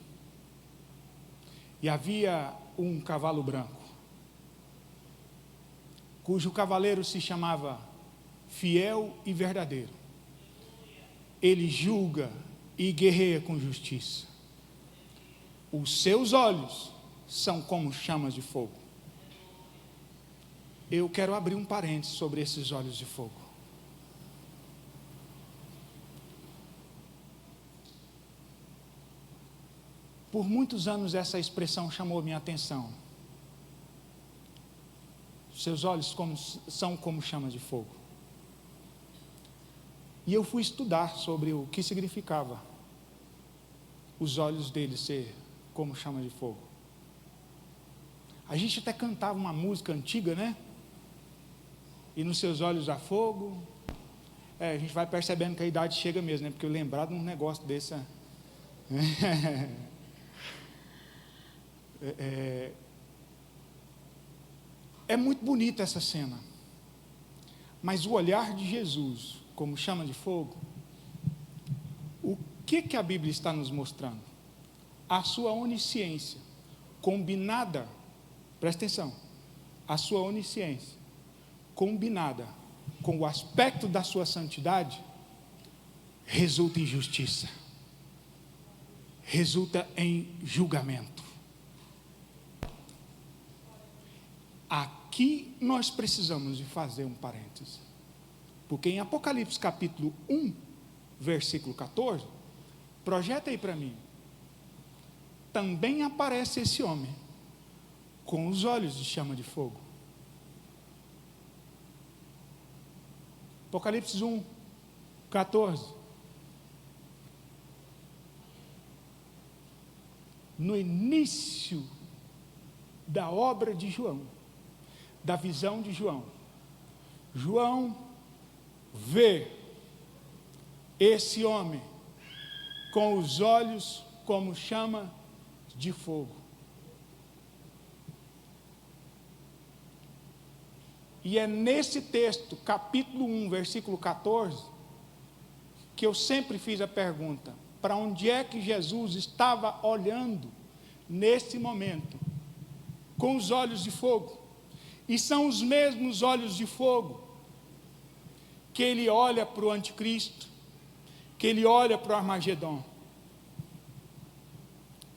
e havia um cavalo branco, cujo cavaleiro se chamava Fiel e Verdadeiro. Ele julga e guerreia com justiça. Os seus olhos são como chamas de fogo. Eu quero abrir um parênteses sobre esses olhos de fogo. Por muitos anos essa expressão chamou minha atenção. seus olhos são como chamas de fogo. E eu fui estudar sobre o que significava os olhos dele ser como chamas de fogo. A gente até cantava uma música antiga, né? E nos seus olhos há fogo. A gente vai percebendo que a idade chega mesmo, né? Porque eu lembrar de um negócio desse. É muito bonita essa cena. Mas o olhar de Jesus, como chama de fogo, o que a Bíblia está nos mostrando? A sua onisciência, combinada, presta atenção, a sua onisciência, combinada com o aspecto da sua santidade, resulta em justiça, resulta em julgamento. Aqui nós precisamos de fazer um parêntese, porque em Apocalipse capítulo 1, versículo 14, projeta aí para mim, também aparece esse homem, com os olhos de chama de fogo. Apocalipse 1, 14. No início da obra de João, da visão de João, João vê esse homem com os olhos como chama de fogo. E é nesse texto, capítulo 1, versículo 14, que eu sempre fiz a pergunta: para onde é que Jesus estava olhando nesse momento? Com os olhos de fogo. E são os mesmos olhos de fogo que ele olha para o anticristo, que ele olha para o Armagedon.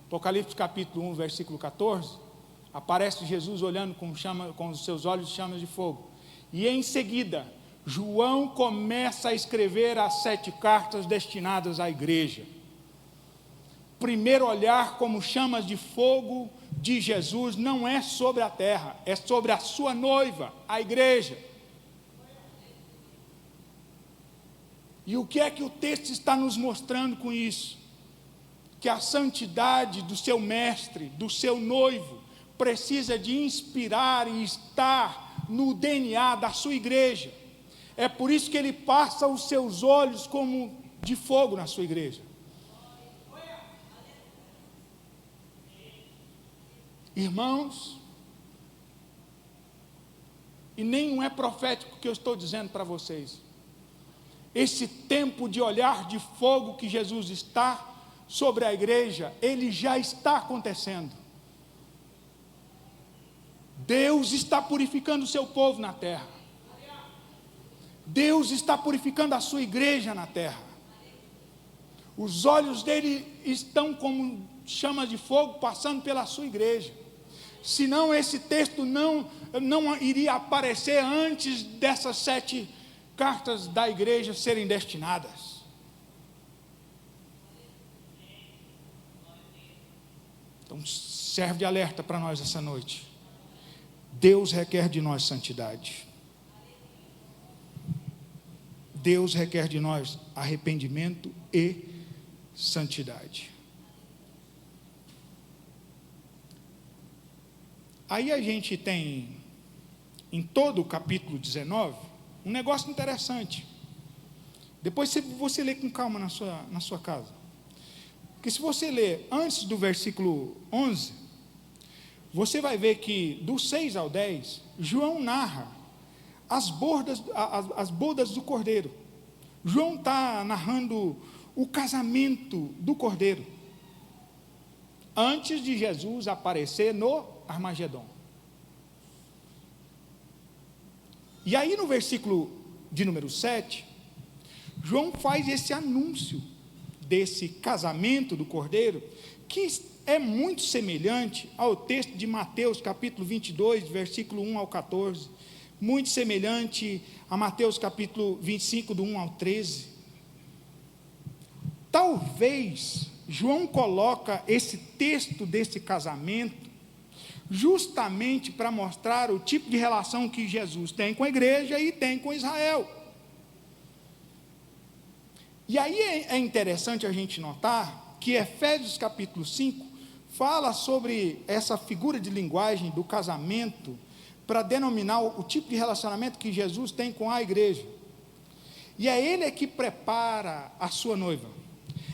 Apocalipse capítulo 1, versículo 14, aparece Jesus olhando com os seus olhos de chamas de fogo. E em seguida, João começa a escrever as 7 cartas destinadas à igreja. Primeiro olhar como chamas de fogo de Jesus não é sobre a terra, é sobre a sua noiva, a igreja. E o que é que o texto está nos mostrando com isso? Que a santidade do seu mestre, do seu noivo, precisa de inspirar e estar no DNA da sua igreja. É por isso que ele passa os seus olhos como de fogo na sua igreja. Irmãos, e nem não é profético que eu estou dizendo para vocês, esse tempo de olhar de fogo que Jesus está sobre a igreja, ele já está acontecendo. Deus está purificando o seu povo na terra. Deus está purificando a sua igreja na terra. Os olhos dele estão como chamas de fogo passando pela sua igreja. Senão esse texto não iria aparecer antes dessas 7 cartas da igreja serem destinadas. Então serve de alerta para nós essa noite. Deus requer de nós santidade. Deus requer de nós arrependimento e santidade. Aí a gente tem, em todo o capítulo 19, um negócio interessante. Depois você lê com calma na sua casa. Porque se você ler antes do versículo 11, você vai ver que do 6 ao 10, João narra as bodas do Cordeiro. João está narrando o casamento do Cordeiro, antes de Jesus aparecer no Armagedon. E aí no versículo de número 7, João faz esse anúncio desse casamento do Cordeiro, que é muito semelhante ao texto de Mateus capítulo 22, versículo 1 ao 14, muito semelhante a Mateus capítulo 25, do 1 ao 13. Talvez João coloca esse texto desse casamento justamente para mostrar o tipo de relação que Jesus tem com a igreja e tem com Israel. E aí é interessante a gente notar que Efésios capítulo 5 fala sobre essa figura de linguagem do casamento para denominar o tipo de relacionamento que Jesus tem com a igreja. E é Ele que prepara a sua noiva,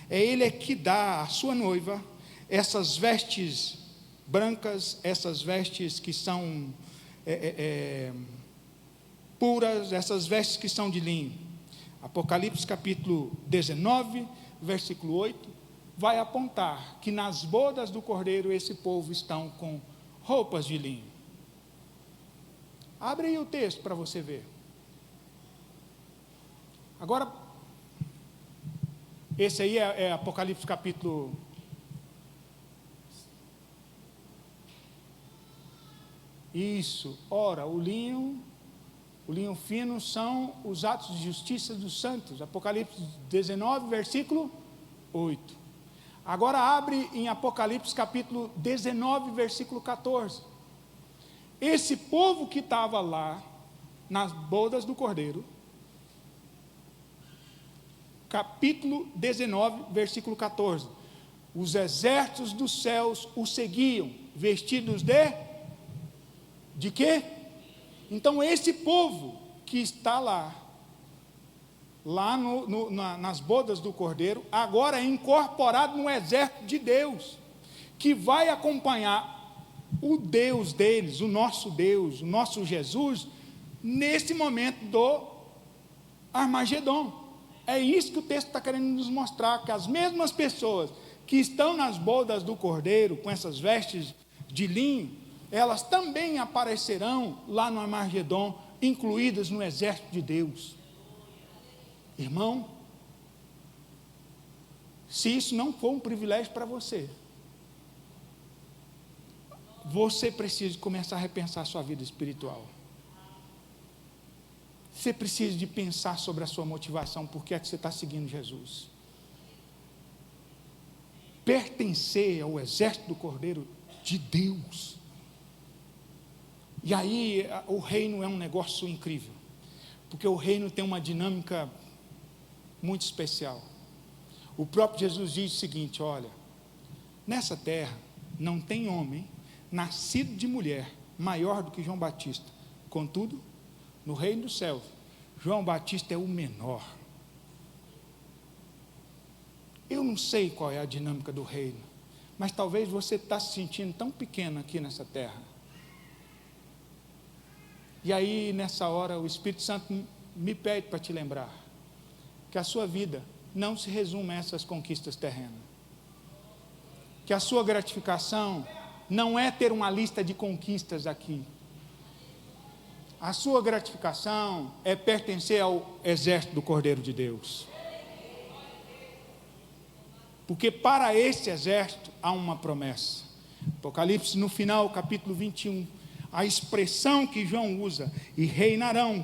é Ele que dá à sua noiva essas vestes brancas, essas vestes que são puras, essas vestes que são de linho. Apocalipse capítulo 19, versículo 8, vai apontar que nas bodas do Cordeiro esse povo estão com roupas de linho. Abre aí o texto para você ver. Agora, esse aí é Apocalipse capítulo... Isso, ora, o linho fino são os atos de justiça dos santos. Apocalipse 19, versículo 8. Agora abre em Apocalipse capítulo 19, versículo 14. Esse povo que estava lá, nas bodas do Cordeiro, capítulo 19, versículo 14. Os exércitos dos céus o seguiam, vestidos de quê? Então esse povo que está lá nas bodas do Cordeiro, agora é incorporado no exército de Deus, que vai acompanhar o Deus deles, o nosso Jesus, nesse momento do Armagedon. É isso que o texto está querendo nos mostrar, que as mesmas pessoas que estão nas bodas do Cordeiro, com essas vestes de linho, elas também aparecerão lá no Armagedon, incluídas no exército de Deus. Irmão, se isso não for um privilégio para você, você precisa começar a repensar a sua vida espiritual. Você precisa de pensar sobre a sua motivação, por que é que você está seguindo Jesus. Pertencer ao exército do Cordeiro de Deus. E aí o reino é um negócio incrível, porque o reino tem uma dinâmica muito especial. O próprio Jesus diz o seguinte: olha, nessa terra não tem homem nascido de mulher maior do que João Batista. Contudo, no reino dos céus, João Batista é o menor. Eu não sei qual é a dinâmica do reino, mas talvez você está se sentindo tão pequeno aqui nessa terra. E aí, nessa hora, o Espírito Santo me pede para te lembrar que a sua vida não se resume a essas conquistas terrenas. Que a sua gratificação não é ter uma lista de conquistas aqui. A sua gratificação é pertencer ao exército do Cordeiro de Deus. Porque para esse exército há uma promessa. Apocalipse, no final, capítulo 21, a expressão que João usa, e reinarão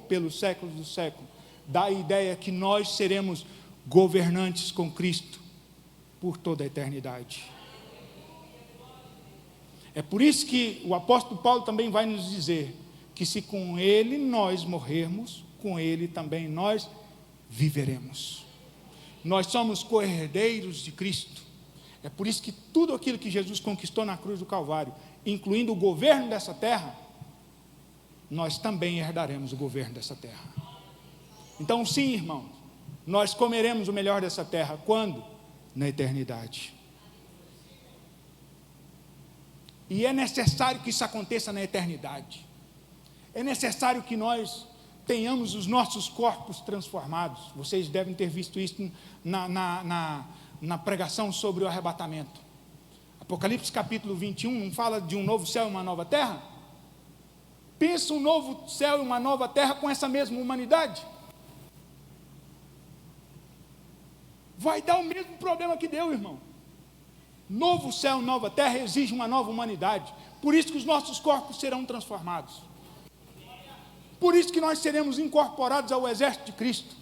pelos séculos dos séculos, dá a ideia que nós seremos governantes com Cristo por toda a eternidade. É por isso que o apóstolo Paulo também vai nos dizer que se com ele nós morrermos, com ele também nós viveremos. Nós somos co-herdeiros de Cristo. É por isso que tudo aquilo que Jesus conquistou na cruz do Calvário, incluindo o governo dessa terra, nós também herdaremos o governo dessa terra. Então sim, irmãos, nós comeremos o melhor dessa terra. Quando? Na eternidade. E é necessário que isso aconteça na eternidade. É necessário que nós tenhamos os nossos corpos transformados. Vocês devem ter visto isso na pregação sobre o arrebatamento. Apocalipse capítulo 21 não fala de um novo céu e uma nova terra? Pensa um novo céu e uma nova terra com essa mesma humanidade. Vai dar o mesmo problema que deu, irmão. Novo céu, nova terra exige uma nova humanidade. Por isso que os nossos corpos serão transformados. Por isso que nós seremos incorporados ao exército de Cristo.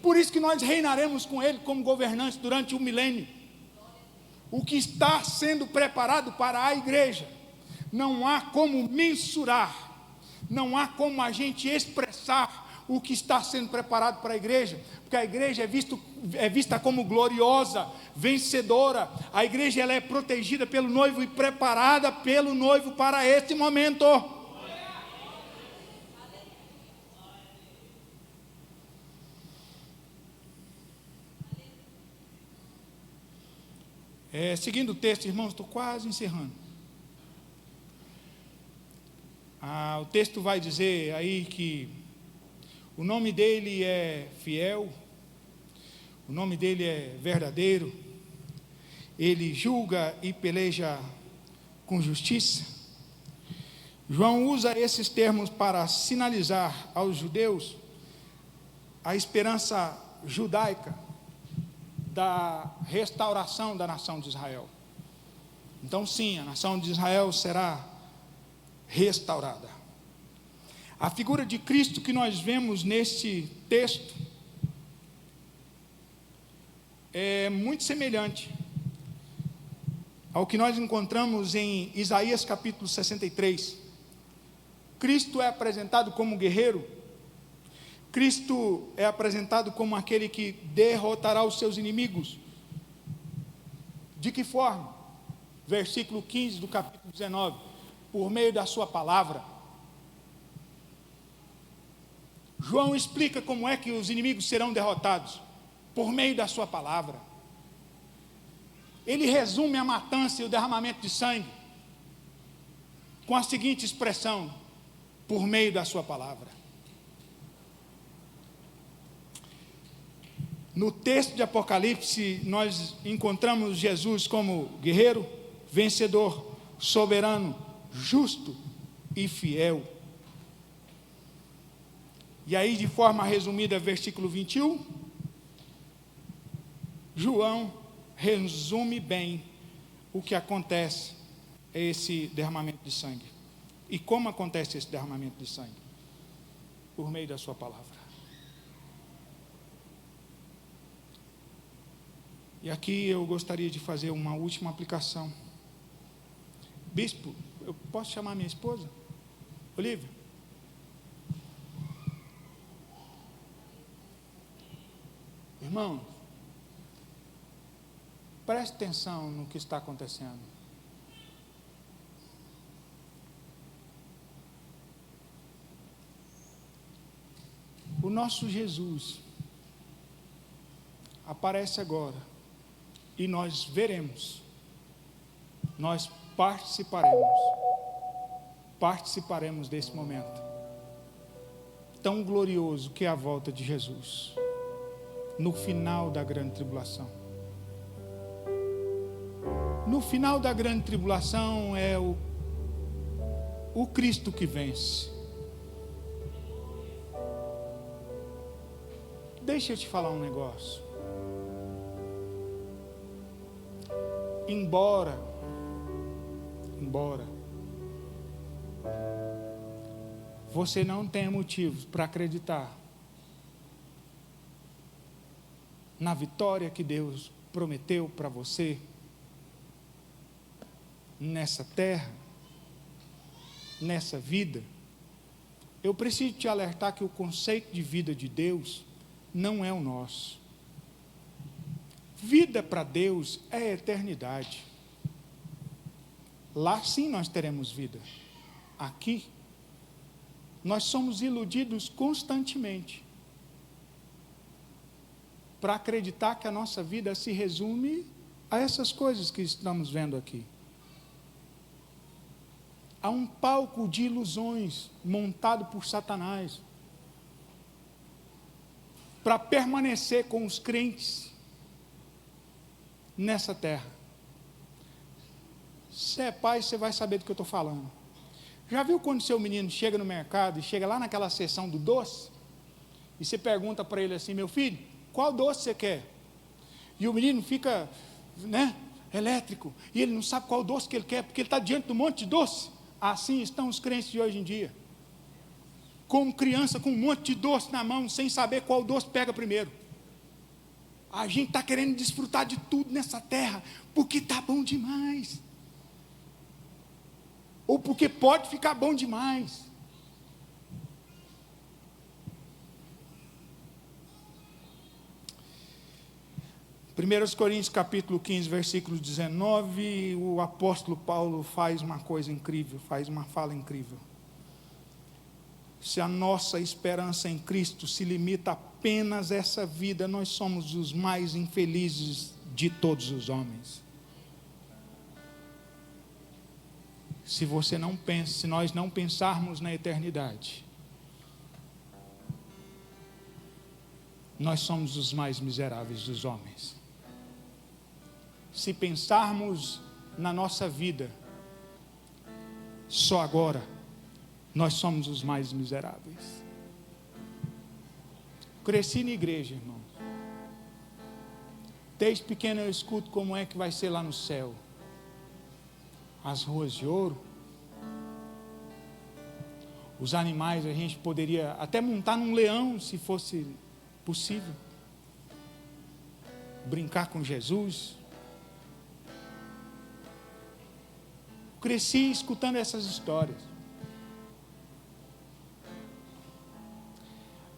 Por isso que nós reinaremos com Ele como governantes durante o milênio. o que está sendo preparado para a igreja. Não há como mensurar, não há como a gente expressar o que está sendo preparado para a igreja, porque a igreja é vista como gloriosa, vencedora. A igreja ela é protegida pelo noivo e preparada pelo noivo para esse momento. Seguindo o texto, irmãos, estou quase encerrando. O texto vai dizer aí que o nome dele é fiel, o nome dele é verdadeiro, ele julga e peleja com justiça. João usa esses termos para sinalizar aos judeus a esperança judaica da restauração da nação de Israel. Então sim, a nação de Israel será restaurada. A figura de Cristo que nós vemos neste texto é muito semelhante ao que nós encontramos em Isaías capítulo 63. Cristo é apresentado como guerreiro. Cristo é apresentado como aquele que derrotará os seus inimigos. De que forma? Versículo 15 do capítulo 19. Por meio da sua palavra. João explica como é que os inimigos serão derrotados. Por meio da sua palavra. Ele resume a matança e o derramamento de sangue com a seguinte expressão: por meio da sua palavra. No texto de Apocalipse, nós encontramos Jesus como guerreiro, vencedor, soberano, justo e fiel. E aí, de forma resumida, versículo 21, João resume bem o que acontece esse derramamento de sangue. E como acontece esse derramamento de sangue? Por meio da sua palavra. E aqui eu gostaria de fazer uma última aplicação. Bispo, eu posso chamar minha esposa? Olívia? Irmão, preste atenção no que está acontecendo. O nosso Jesus aparece agora. E nós veremos, nós participaremos desse momento tão glorioso que é a volta de Jesus, no final da grande tribulação. No final da grande tribulação é o Cristo que vence. Deixa eu te falar um negócio. Embora você não tenha motivos para acreditar na vitória que Deus prometeu para você nessa terra, nessa vida, eu preciso te alertar que o conceito de vida de Deus não é o nosso. Vida para Deus é eternidade. Lá sim nós teremos vida. Aqui, nós somos iludidos constantemente para acreditar que a nossa vida se resume a essas coisas que estamos vendo aqui. Há um palco de ilusões montado por Satanás para permanecer com os crentes nessa terra. Se é pai, você vai saber do que eu estou falando. Já viu quando seu menino chega no mercado e chega lá naquela seção do doce? E você pergunta para ele assim: meu filho, qual doce você quer? E o menino fica, elétrico. E ele não sabe qual doce que ele quer, porque ele está diante de um monte de doce. Assim estão os crentes de hoje em dia. Como criança com um monte de doce na mão, sem saber qual doce pega primeiro. A gente está querendo desfrutar de tudo nessa terra, porque está bom demais. Ou porque pode ficar bom demais. Primeiros Coríntios capítulo 15, versículo 19, o apóstolo Paulo faz uma coisa incrível, faz uma fala incrível. Se a nossa esperança em Cristo se limita apenas a essa vida, nós somos os mais infelizes de todos os homens. Se nós não pensarmos na eternidade, nós somos os mais miseráveis dos homens. Se pensarmos na nossa vida, só agora, nós somos os mais miseráveis. Cresci na igreja, irmão. Desde pequeno eu escuto como é que vai ser lá no céu. As ruas de ouro. Os animais, a gente poderia até montar num leão, se fosse possível. Brincar com Jesus. Cresci escutando essas histórias.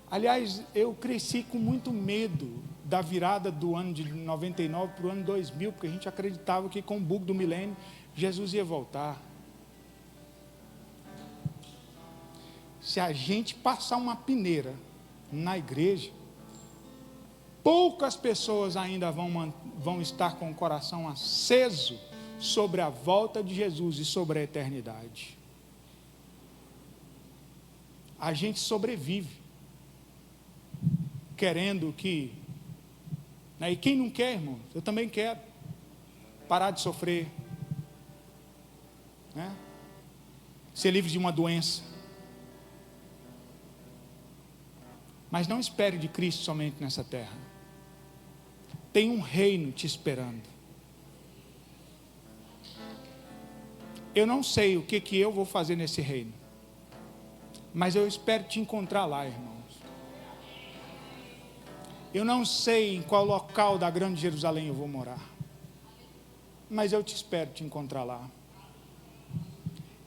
Aliás, eu cresci com muito medo da virada do ano de 99 para o ano 2000, porque a gente acreditava que com o bug do milênio, Jesus ia voltar. Se a gente passar uma peneira na igreja, poucas pessoas ainda vão estar com o coração aceso sobre a volta de Jesus e sobre a eternidade. A gente sobrevive querendo que, né, e quem não quer, irmão, eu também quero parar de sofrer, né, ser livre de uma doença, mas não espere de Cristo somente nessa terra. Tem um reino te esperando. Eu não sei o que eu vou fazer nesse reino, mas eu espero te encontrar lá, irmãos. Eu não sei em qual local da grande Jerusalém eu vou morar, mas eu te espero te encontrar lá.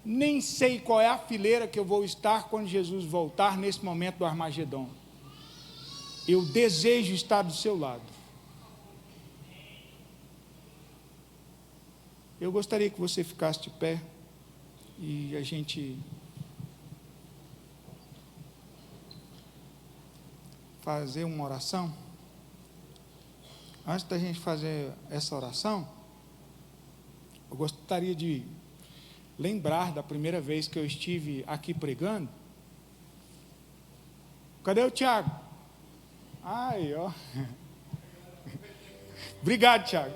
Nem sei qual é a fileira que eu vou estar quando Jesus voltar nesse momento do Armagedon. Eu desejo estar do seu lado. Eu gostaria que você ficasse de pé e a gente fazer uma oração. Antes da gente fazer essa oração, eu gostaria de lembrar da primeira vez que eu estive aqui pregando. Cadê o Tiago? Ai, ó. Obrigado, Tiago.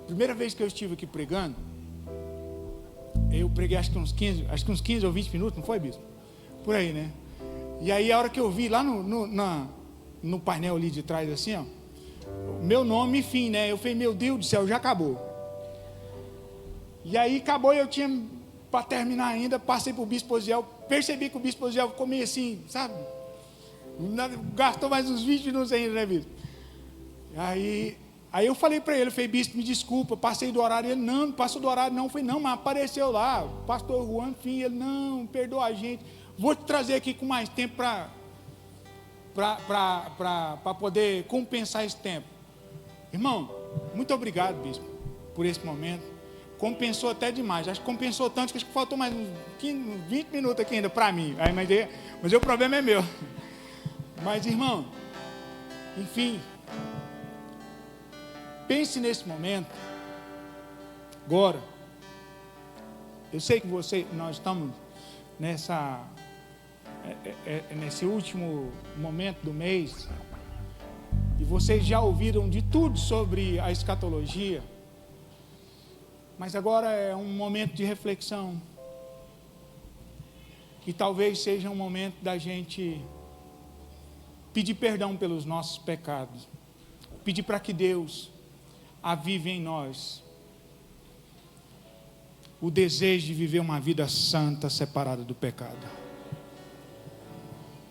Primeira vez que eu estive aqui pregando, eu preguei acho que uns 15 ou 20 minutos, não foi, bispo? Por aí, né? E aí a hora que eu vi lá no painel ali de trás assim, ó, meu nome e fim, né? Eu falei, meu Deus do céu, já acabou. E aí acabou, eu tinha para terminar ainda, passei para o bispo Osiel, percebi que o bispo Osiel ficou meio assim, sabe? Gastou mais uns 20 minutos ainda, né, bispo? Aí eu falei para ele, eu falei, bispo, me desculpa, passei do horário. Ele, não passou do horário não. Eu falei, não, mas apareceu lá, o pastor Juan, enfim, ele, não, perdoa a gente. Vou te trazer aqui com mais tempo para poder compensar esse tempo. Irmão, muito obrigado, bispo, por esse momento. Compensou até demais, acho que compensou tanto que acho que faltou mais uns 20 minutos aqui ainda para mim. Aí, mas o problema é meu. Mas, irmão, enfim, pense nesse momento, agora. Eu sei que nós estamos nesse último momento do mês, e vocês já ouviram de tudo sobre a escatologia, mas agora é um momento de reflexão, que talvez seja um momento da gente pedir perdão pelos nossos pecados, pedir para que Deus avive em nós o desejo de viver uma vida santa, separada do pecado.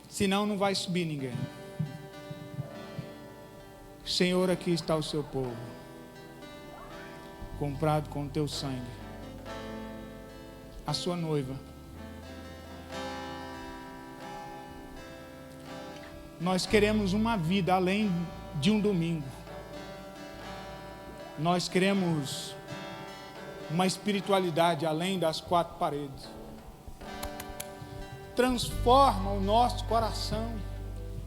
Senão não vai subir ninguém. Senhor, aqui está o seu povo, comprado com o teu sangue, a sua noiva. Nós queremos uma vida além de um domingo. Nós queremos uma espiritualidade além das quatro paredes. Transforma o nosso coração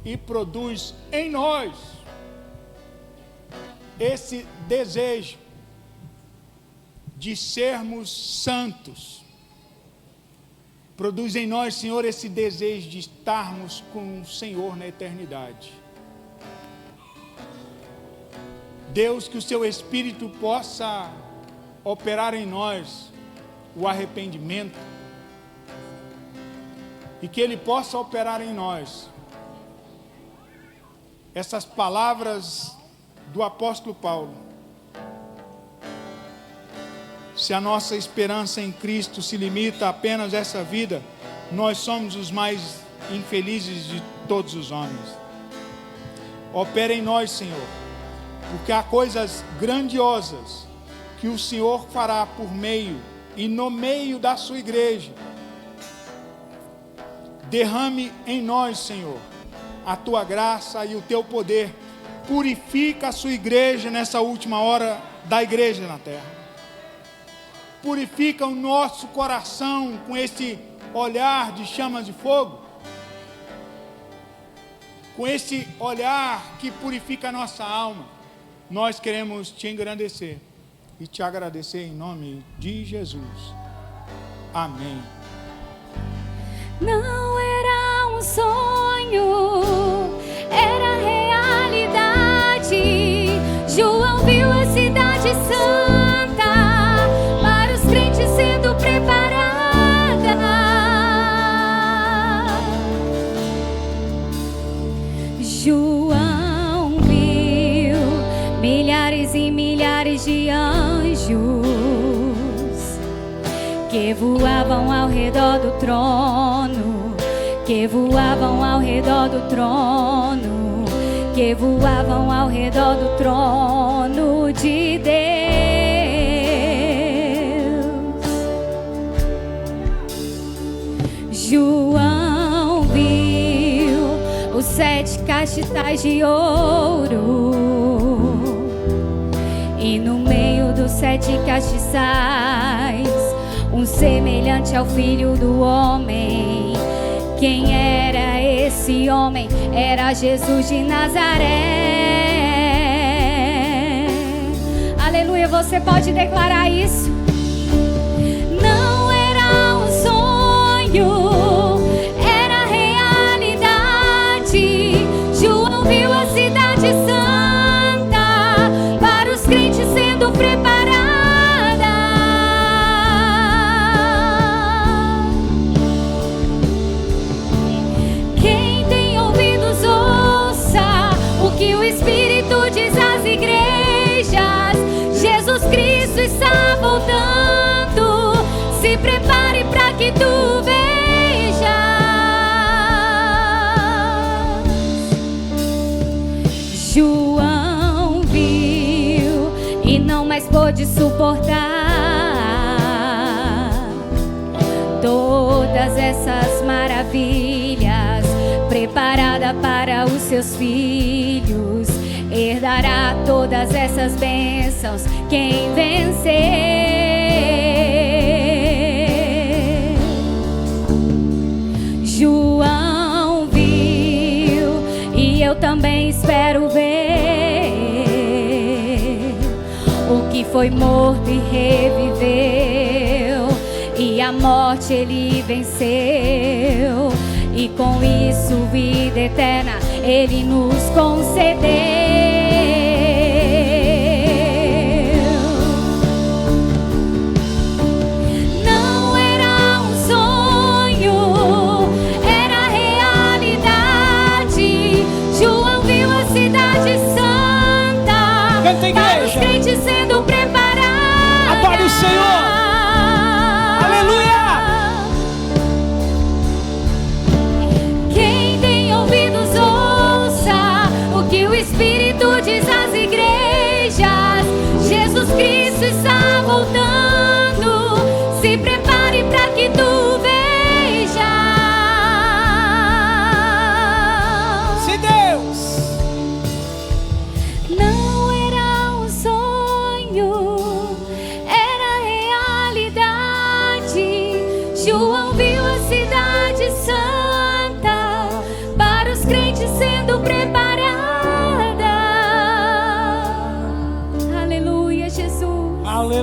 e produz em nós esse desejo de sermos santos. Produz em nós, Senhor, esse desejo de estarmos com o Senhor na eternidade. Deus, que o seu Espírito possa operar em nós o arrependimento e que Ele possa operar em nós essas palavras do apóstolo Paulo. Se a nossa esperança em Cristo se limita apenas a essa vida, nós somos os mais infelizes de todos os homens. Opera em nós, Senhor, porque há coisas grandiosas que o Senhor fará por meio e no meio da sua igreja. Derrame em nós, Senhor, a tua graça e o teu poder. Purifica a sua igreja nessa última hora da igreja na terra. Purifica o nosso coração com esse olhar de chamas de fogo, com esse olhar que purifica a nossa alma. Nós queremos te engrandecer e te agradecer em nome de Jesus. Amém. Não era um sonho, era realidade. João viu a cidade santa para os crentes sendo preparada. João viu milhares e milhares de anjos que voavam ao redor do trono, que voavam ao redor do trono, que voavam ao redor do trono de Deus. João viu os 7 castiçais de ouro, e no meio dos 7 castiçais, um semelhante ao Filho do Homem. Quem era esse homem? Era Jesus de Nazaré. Aleluia, você pode declarar isso? Não era um sonho, era realidade. João viu a cidade santa para os crentes sendo preparados. Que o Espírito diz às igrejas: Jesus Cristo está voltando. Se prepare para que tu vejas. João viu e não mais pôde suportar todas essas maravilhas preparada para os seus filhos. Herdará todas essas bênçãos quem vencer. João viu e eu também espero ver o que foi morto e reviveu, e a morte ele venceu. E com isso vida eterna Ele nos concedeu. Não era um sonho, era realidade. João viu a cidade santa. Canta, igreja. Para os crentes sendo preparados. Adore o Senhor. Aleluia. Que o Espírito diz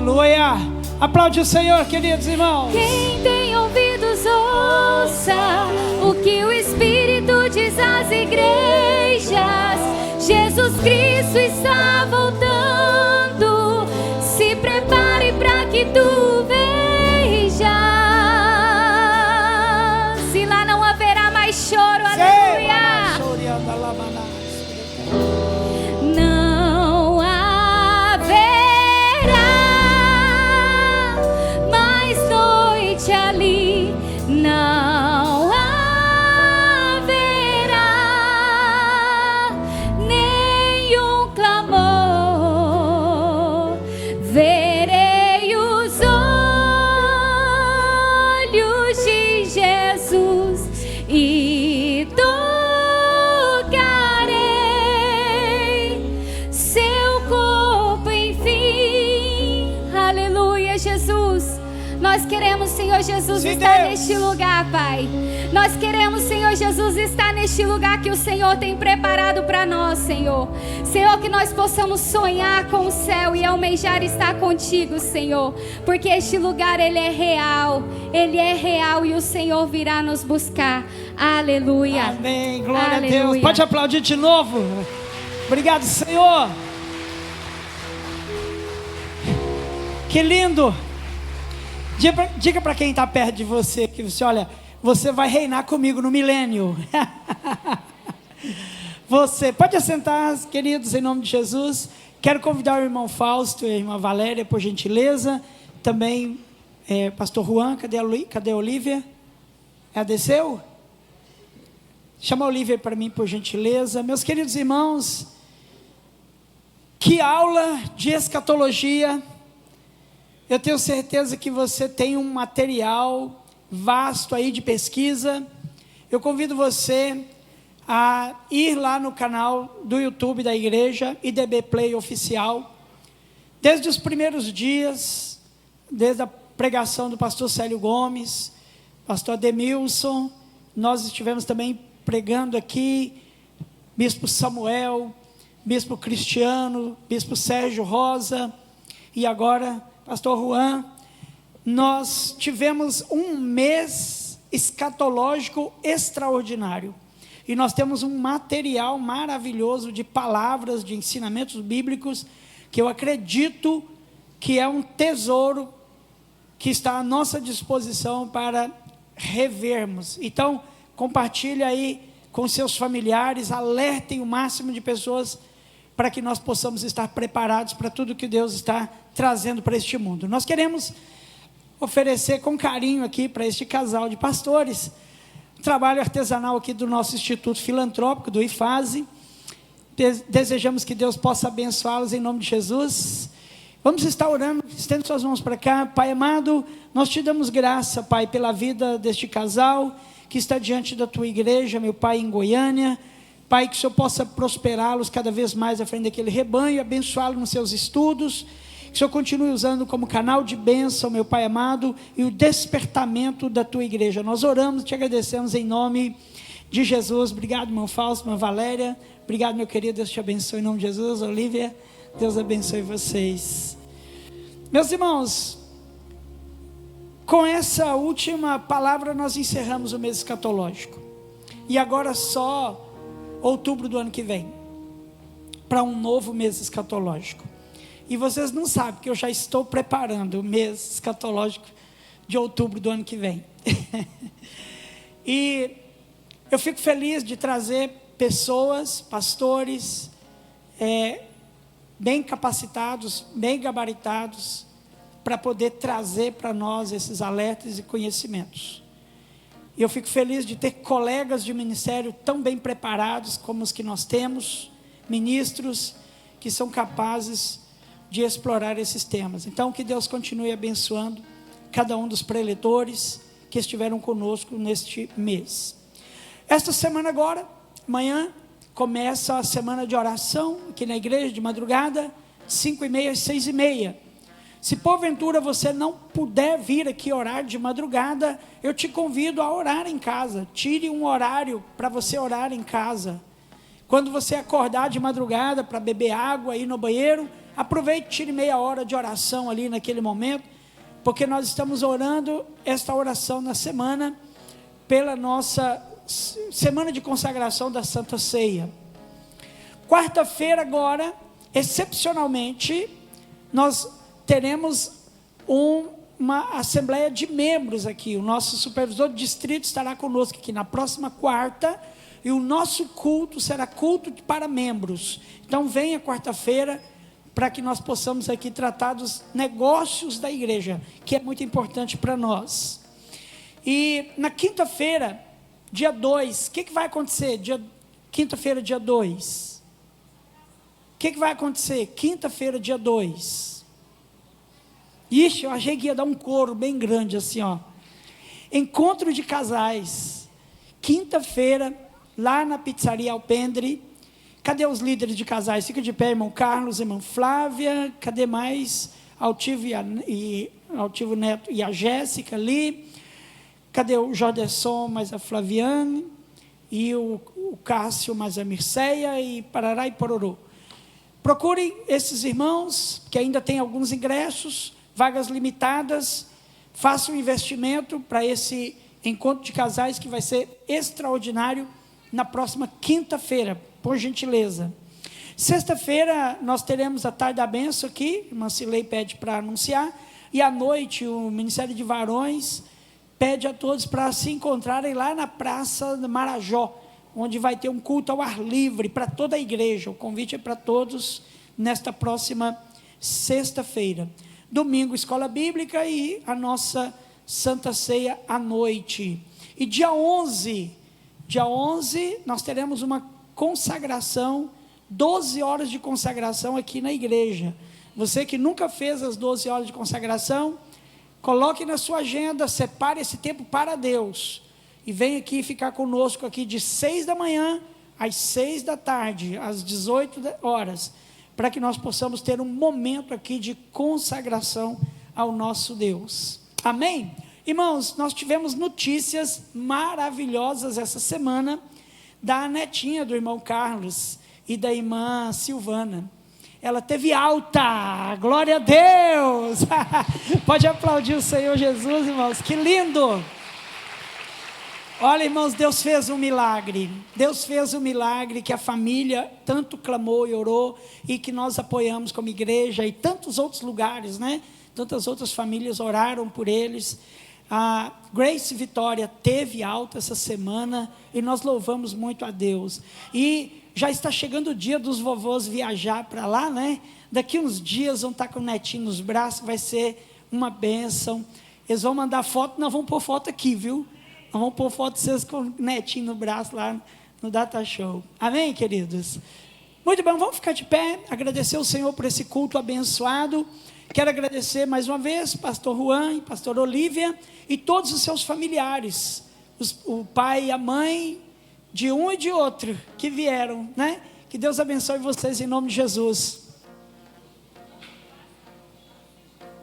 Aleluia. Aplaude o Senhor, queridos irmãos. Quem tem ouvidos, ouça o que o Espírito diz às igrejas. Jesus Cristo está voltando. Se prepare para que tu vejas. E lá não haverá mais choro, aleluia. Não haverá mais noite ali. Não haverá nenhum clamor. Verei os olhos de Jesus e tocarei seu corpo, enfim. Aleluia, Jesus. Nós queremos, Senhor Jesus, Sim, estar Deus. neste lugar, Pai. Nós queremos, Senhor Jesus, estar neste lugar que o Senhor tem preparado para nós, Senhor. Senhor, que nós possamos sonhar com o céu e almejar estar contigo, Senhor. Porque este lugar, ele é real e o Senhor virá nos buscar. Aleluia. Amém, glória Aleluia. a Deus. Pode aplaudir de novo. Obrigado, Senhor. Que lindo. Diga para quem está perto de você, que você, olha, você vai reinar comigo no milênio. Você pode assentar, queridos, em nome de Jesus. Quero convidar o irmão Fausto e a irmã Valéria, por gentileza. Também, pastor Juan, cadê a Olívia? Ela desceu? Chama a Olívia para mim, por gentileza. Meus queridos irmãos, que aula de escatologia. Eu tenho certeza que você tem um material vasto aí de pesquisa. Eu convido você a ir lá no canal do YouTube da igreja, IDB Play Oficial. Desde os primeiros dias, desde a pregação do pastor Célio Gomes, pastor Ademilson, nós estivemos também pregando aqui, bispo Samuel, bispo Cristiano, bispo Sérgio Rosa, e agora pastor Juan. Nós tivemos um mês escatológico extraordinário, e nós temos um material maravilhoso de palavras, de ensinamentos bíblicos, que eu acredito que é um tesouro que está à nossa disposição para revermos. Então, compartilhe aí com seus familiares, alertem o máximo de pessoas, para que nós possamos estar preparados para tudo que Deus está trazendo para este mundo. Nós queremos oferecer com carinho aqui para este casal de pastores, trabalho artesanal aqui do nosso Instituto Filantrópico, do IFASE. Desejamos que Deus possa abençoá-los em nome de Jesus. Vamos estar orando, estende suas mãos para cá. Pai amado, nós te damos graça, Pai, pela vida deste casal, que está diante da tua igreja, meu Pai, em Goiânia. Pai, que o Senhor possa prosperá-los cada vez mais à frente daquele rebanho, abençoá-los nos seus estudos, que o Senhor continue usando como canal de bênção, meu Pai amado, e o despertamento da tua igreja. Nós oramos e te agradecemos em nome de Jesus. Obrigado, irmão Fausto, irmã Valéria. Obrigado, meu querido, Deus te abençoe em nome de Jesus. Olívia, Deus abençoe vocês. Meus irmãos, com essa última palavra nós encerramos o mês escatológico. E agora só outubro do ano que vem, para um novo mês escatológico. E vocês não sabem que eu já estou preparando o mês escatológico de outubro do ano que vem. E eu fico feliz de trazer pessoas, pastores, bem capacitados, bem gabaritados, para poder trazer para nós esses alertas e conhecimentos. E eu fico feliz de ter colegas de ministério tão bem preparados como os que nós temos, ministros que são capazes de explorar esses temas. Então, que Deus continue abençoando cada um dos preletores que estiveram conosco neste mês. Esta semana agora, amanhã, começa a semana de oração aqui na igreja, de madrugada, 5h30 às 6h30. Se porventura você não puder vir aqui orar de madrugada, eu te convido a orar em casa. Tire um horário para você orar em casa. Quando você acordar de madrugada para beber água, ir no banheiro, aproveite, tire meia hora de oração ali naquele momento, porque nós estamos orando esta oração na semana, pela nossa semana de consagração da Santa Ceia. Quarta-feira agora, excepcionalmente, nós teremos uma assembleia de membros aqui. O nosso supervisor de distrito estará conosco aqui na próxima quarta, e o nosso culto será culto para membros. Então venha quarta-feira, para que nós possamos aqui tratar dos negócios da igreja, que é muito importante para nós. E na quinta-feira, dia 2, o que vai acontecer? Quinta-feira, dia 2. O que vai acontecer? Quinta-feira, dia 2. Ixi, eu achei que ia dar um coro bem grande assim, ó. Encontro de casais. Quinta-feira, lá na Pizzaria Alpendre. Cadê os líderes de casais? Fica de pé, irmão Carlos, irmã Flávia. Cadê mais? Altivo Neto e a Jéssica ali. Cadê o Joderson, mais a Flaviane? E o Cássio, mais a Mirceia, e Parará e Pororô. Procurem esses irmãos, que ainda tem alguns ingressos, vagas limitadas. Façam um investimento para esse encontro de casais, que vai ser extraordinário, na próxima quinta-feira, por gentileza. Sexta-feira nós teremos a tarde da bênção aqui, a irmã Cilei pede para anunciar, e à noite o Ministério de Varões pede a todos para se encontrarem lá na Praça do Marajó, onde vai ter um culto ao ar livre para toda a igreja. O convite é para todos nesta próxima sexta-feira. Domingo, escola bíblica, e a nossa Santa Ceia à noite. E dia 11, nós teremos uma consagração, 12 horas de consagração aqui na igreja. Você que nunca fez as 12 horas de consagração, coloque na sua agenda, separe esse tempo para Deus, e vem aqui ficar conosco aqui de 6 da manhã às 6 da tarde, às 18 horas, para que nós possamos ter um momento aqui de consagração ao nosso Deus. Amém? Irmãos, nós tivemos notícias maravilhosas essa semana, da netinha do irmão Carlos e da irmã Silvana. Ela teve alta, glória a Deus. Pode aplaudir o Senhor Jesus, irmãos, que lindo. Olha, irmãos, Deus fez um milagre. Deus fez um milagre que a família tanto clamou e orou, e que nós apoiamos como igreja, e tantos outros lugares, né? Tantas outras famílias oraram por eles. A Grace Vitória teve alta essa semana, e nós louvamos muito a Deus. E já está chegando o dia dos vovôs viajar para lá, né? Daqui uns dias vão estar com o netinho nos braços, vai ser uma bênção. Eles vão mandar foto, nós vamos pôr foto aqui, viu? Nós vamos pôr foto de vocês com o netinho no braço lá no Data Show. Amém, queridos? Muito bem, vamos ficar de pé, agradecer ao Senhor por esse culto abençoado. Quero agradecer mais uma vez pastor Juan e pastor Olívia e todos os seus familiares, o pai e a mãe de um e de outro que vieram, né? Que Deus abençoe vocês em nome de Jesus.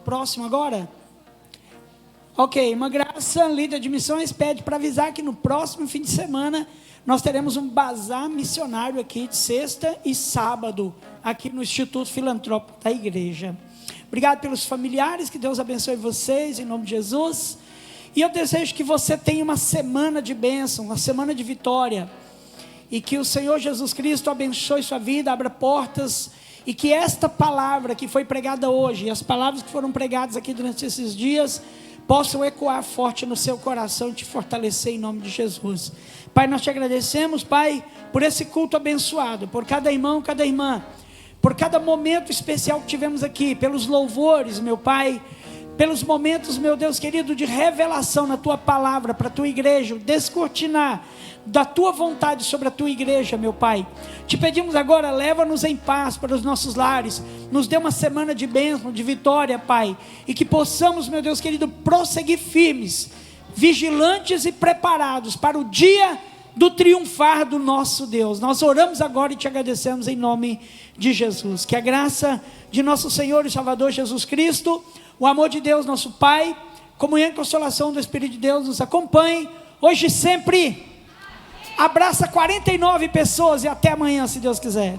Próximo agora? Ok, uma Graça, líder de missões, pede para avisar que no próximo fim de semana nós teremos um bazar missionário aqui de sexta e sábado, aqui no Instituto Filantrópico da igreja. Obrigado pelos familiares, que Deus abençoe vocês, em nome de Jesus. E eu desejo que você tenha uma semana de bênção, uma semana de vitória. E que o Senhor Jesus Cristo abençoe sua vida, abra portas. E que esta palavra que foi pregada hoje, e as palavras que foram pregadas aqui durante esses dias, possam ecoar forte no seu coração e te fortalecer em nome de Jesus. Pai, nós te agradecemos, Pai, por esse culto abençoado, por cada irmão, cada irmã, por cada momento especial que tivemos aqui, pelos louvores, meu Pai, pelos momentos, meu Deus querido, de revelação na Tua palavra, para a Tua igreja, descortinar da Tua vontade sobre a Tua igreja, meu Pai. Te pedimos agora, leva-nos em paz para os nossos lares, nos dê uma semana de bênção, de vitória, Pai, e que possamos, meu Deus querido, prosseguir firmes, vigilantes e preparados para o dia do triunfar do nosso Deus. Nós oramos agora e te agradecemos em nome de Jesus. Que a graça de nosso Senhor e Salvador Jesus Cristo, o amor de Deus nosso Pai, comunhão e consolação do Espírito de Deus nos acompanhe hoje e sempre. Abraça 49 pessoas e até amanhã, se Deus quiser.